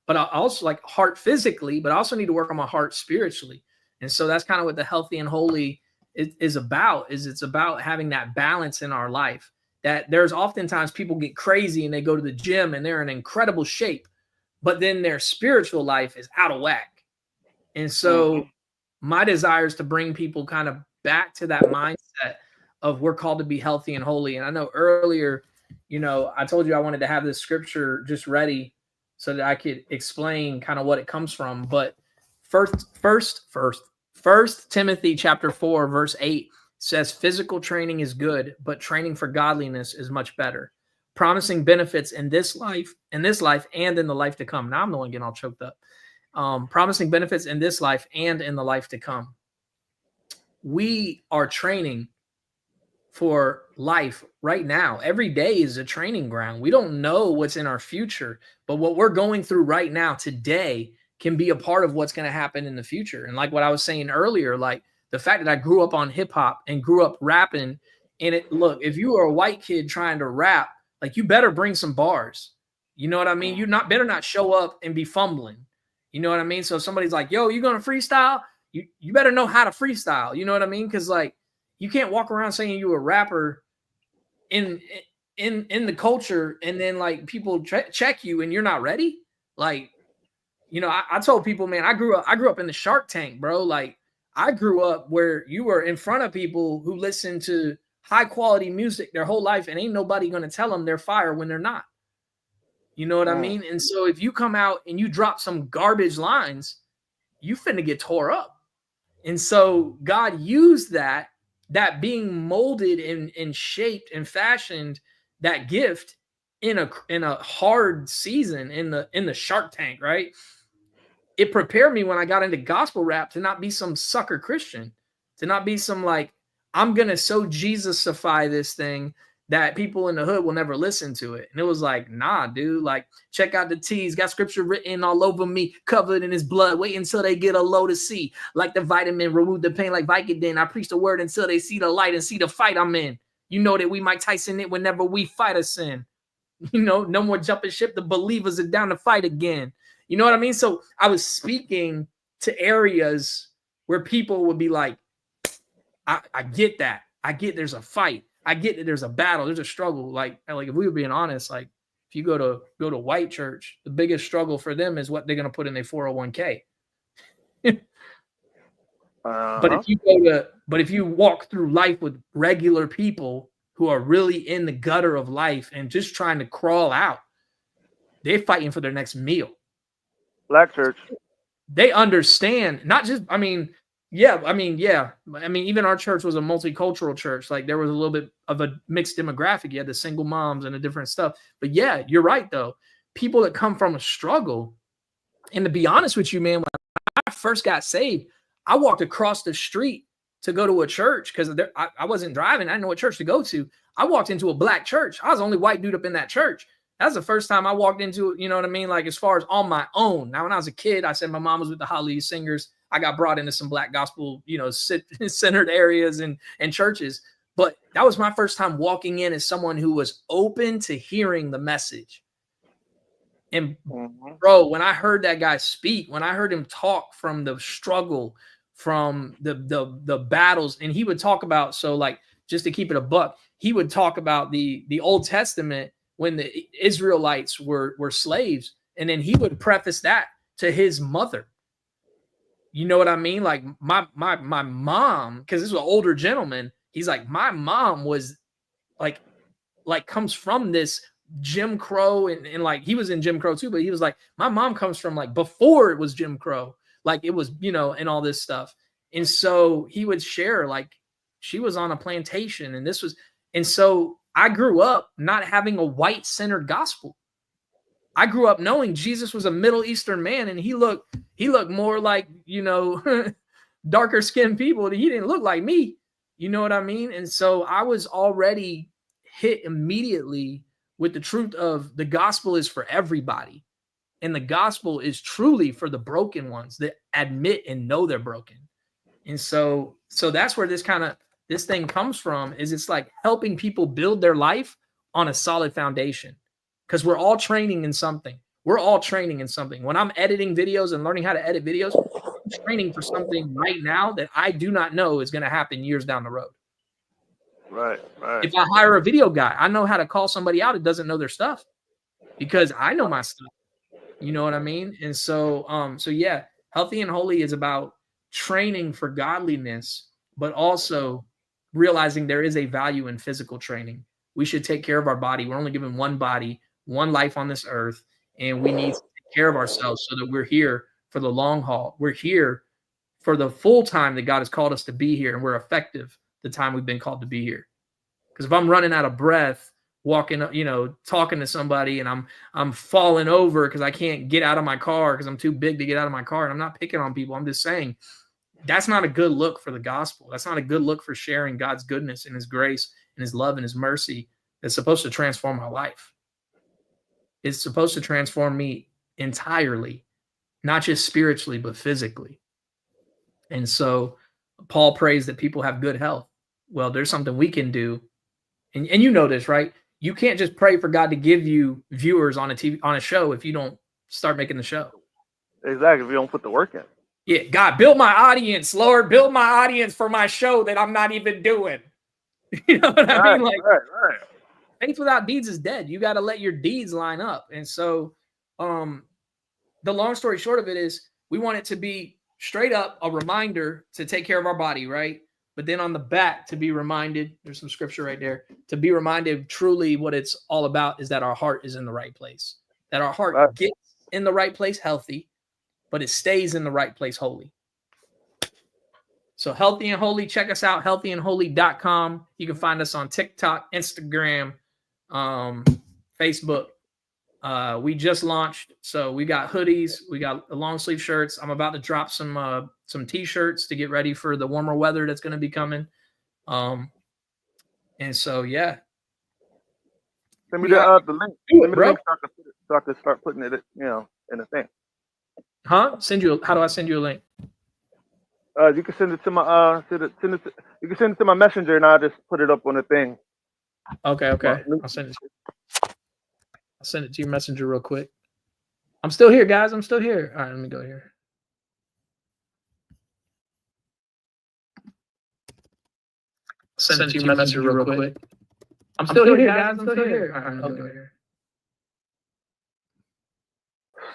but I also, like, heart physically, but I also need to work on my heart spiritually. And so that's kind of what the healthy and holy is about. It's about having that balance in our life. That there's oftentimes people get crazy and they go to the gym and they're in incredible shape, but then their spiritual life is out of whack. And hmm so my desire is to bring people kind of back to that mindset of we're called to be healthy and holy. And I know earlier, I told you I wanted to have this scripture just ready so that I could explain kind of what it comes from. But first Timothy chapter 4, verse 8 says physical training is good, but training for godliness is much better, promising benefits in this life and in the life to come. Now I'm the one getting all choked up. Promising benefits in this life and in the life to come. We are training for life right now. Every day is a training ground. We don't know what's in our future, but what we're going through right now today can be a part of what's going to happen in the future. And like what I was saying earlier, like the fact that I grew up on hip hop and grew up rapping, and look, if you are a white kid trying to rap, like, you better bring some bars. You know what I mean? You better not show up and be fumbling. You know what I mean? So if somebody's like, yo, you going to freestyle? You better know how to freestyle. You know what I mean? Because, like, you can't walk around saying you're a rapper in the culture, and then, like, people check you and you're not ready. Like, I told people, man, I grew up in the Shark Tank, bro. Like, I grew up where you were in front of people who listen to high quality music their whole life, and ain't nobody going to tell them they're fire when they're not. You know what I mean? And so if you come out and you drop some garbage lines, you finna get tore up. And so God used that being molded and shaped and fashioned, that gift in a hard season in the Shark Tank, right? It prepared me when I got into gospel rap to not be some sucker Christian, to not be some, like, I'm gonna so Jesusify this thing that people in the hood will never listen to it. And it was like, nah, dude, like, check out the T's, got scripture written all over me, covered in his blood. Wait until they get a low to see. Like the vitamin, remove the pain like Vicodin. I preach the word until they see the light and see the fight I'm in. You know that we Mike Tyson it whenever we fight a sin. No more jumping ship. The believers are down to fight again. You know what I mean? So I was speaking to areas where people would be like, I get that. I get there's a fight. I get that there's a battle. There's a struggle. Like if we were being honest, like, if you go to white church, the biggest struggle for them is what they're going to put in their 401k. But if you walk through life with regular people who are really in the gutter of life and just trying to crawl out, they're fighting for their next meal. Black church. They understand, not just, even our church was a multicultural church. Like, there was a little bit of a mixed demographic. You had the single moms and the different stuff. But yeah, you're right, though. People that come from a struggle, and to be honest with you, man, when I first got saved, I walked across the street to go to a church because I wasn't driving. I didn't know what church to go to. I walked into a black church. I was the only white dude up in that church. That's the first time I walked into it, you know what I mean? Like, as far as on my own. Now, when I was a kid, I said my mom was with the Hallelujah Singers. I got brought into some black gospel, centered areas and churches. But that was my first time walking in as someone who was open to hearing the message. And bro, when I heard that guy speak, when I heard him talk from the struggle, from the battles, and he would talk about, so like, just to keep it a buck, he would talk about the Old Testament when the Israelites were slaves, and then he would preface that to his mother. You know what I mean? Like my mom, because this was an older gentleman, he's like, my mom was like comes from this Jim Crow, and like he was in Jim Crow too, but he was like, my mom comes from like before it was Jim Crow, like it was, and all this stuff. And so he would share like she was on a plantation, and this was, and so I grew up not having a white centered gospel. I grew up knowing Jesus was a Middle Eastern man, and he looked more like, darker skinned people. He didn't look like me. You know what I mean? And so I was already hit immediately with the truth of the gospel is for everybody. And the gospel is truly for the broken ones that admit and know they're broken. And so that's where this thing comes from, is it's like helping people build their life on a solid foundation. Because we're all training in something. We're all training in something. When I'm editing videos and learning how to edit videos, I'm training for something right now that I do not know is going to happen years down the road. Right. If I hire a video guy, I know how to call somebody out that doesn't know their stuff, because I know my stuff. You know what I mean? And so yeah, Healthy and Holy is about training for godliness, but also realizing there is a value in physical training. We should take care of our body. We're only given one body, one life on this earth, and we need to take care of ourselves so that we're here for the long haul. We're here for the full time that God has called us to be here, and we're effective the time we've been called to be here. Because if I'm running out of breath, walking, talking to somebody, and I'm falling over because I can't get out of my car because I'm too big to get out of my car, and I'm not picking on people, I'm just saying that's not a good look for the gospel. That's not a good look for sharing God's goodness and his grace and his love and his mercy that's supposed to transform my life. It's supposed to transform me entirely, not just spiritually, but physically. And so Paul prays that people have good health. Well, there's something we can do. And you know this, right? You can't just pray for God to give you viewers on a show if you don't start making the show. Exactly. If you don't put the work in. Yeah, God, build my audience, Lord. Build my audience for my show that I'm not even doing. You know what I mean? Like, right. Faith without deeds is dead. You got to let your deeds line up. And so the long story short of it is we want it to be straight up a reminder to take care of our body, right? But then on the back to be reminded, there's some scripture right there, to be reminded truly what it's all about is that our heart is in the right place, that our heart gets in the right place healthy, but it stays in the right place holy. So Healthy and Holy, check us out, healthyandholy.com. You can find us on TikTok, Instagram, Facebook. We just launched, so we got hoodies, we got long sleeve shirts. I'm about to drop some t-shirts to get ready for the warmer weather that's going to be coming. And so yeah, send me the link. Send me the link so I can start putting it, in a thing. Huh? How do I send you a link? You can send it to my you can send it to my messenger, and I'll just put it up on the thing. Okay. I'll send it to your messenger real quick. I'm still here, guys. I'm still here. All right, let me go here. Send it to your messenger real quick. I'm still here, guys. I'm still here. All right, let me go here.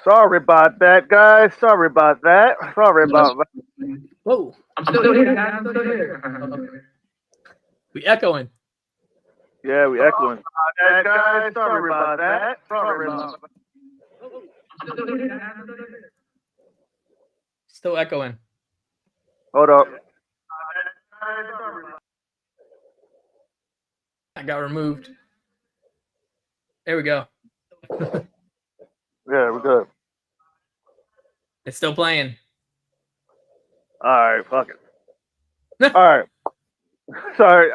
Sorry about that, guys. Sorry about that. Whoa. I'm still here, guys. I'm still here. We echoing. Yeah, we echoing. Guys, sorry about that. Still echoing. Hold up. I got removed. There we go. Yeah, we're good. It's still playing. All right, fuck it. All right. Sorry,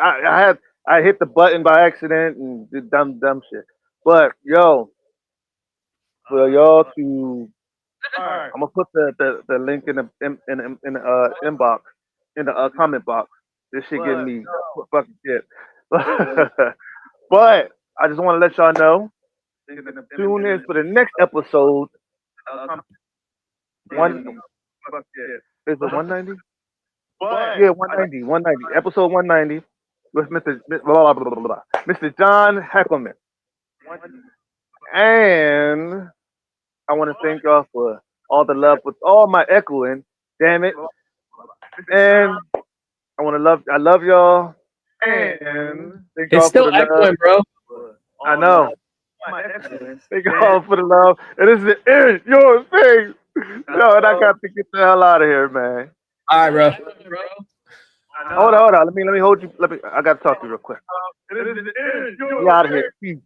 I hit the button by accident and did dumb shit. But yo, for y'all to I'm gonna put the link in the inbox in the comment box. This shit getting me fucking shit. But I just want to let y'all know. Tune in for the next episode. One is it 190? Yeah, 190, 190. Episode 190 with blah, blah, blah, blah, blah, Mr. John Heckelman. And I want to thank y'all for all the love with all my echoing. Damn it. And I love y'all. And thank y'all It's for still the love. echoing, bro. I know. Thank y'all for the love. And this is the end, your thing. Yo, and I got to get the hell out of here, man. All right, bro. Hold on. Let me hold you. I gotta talk to you real quick. Get out of here. Peace.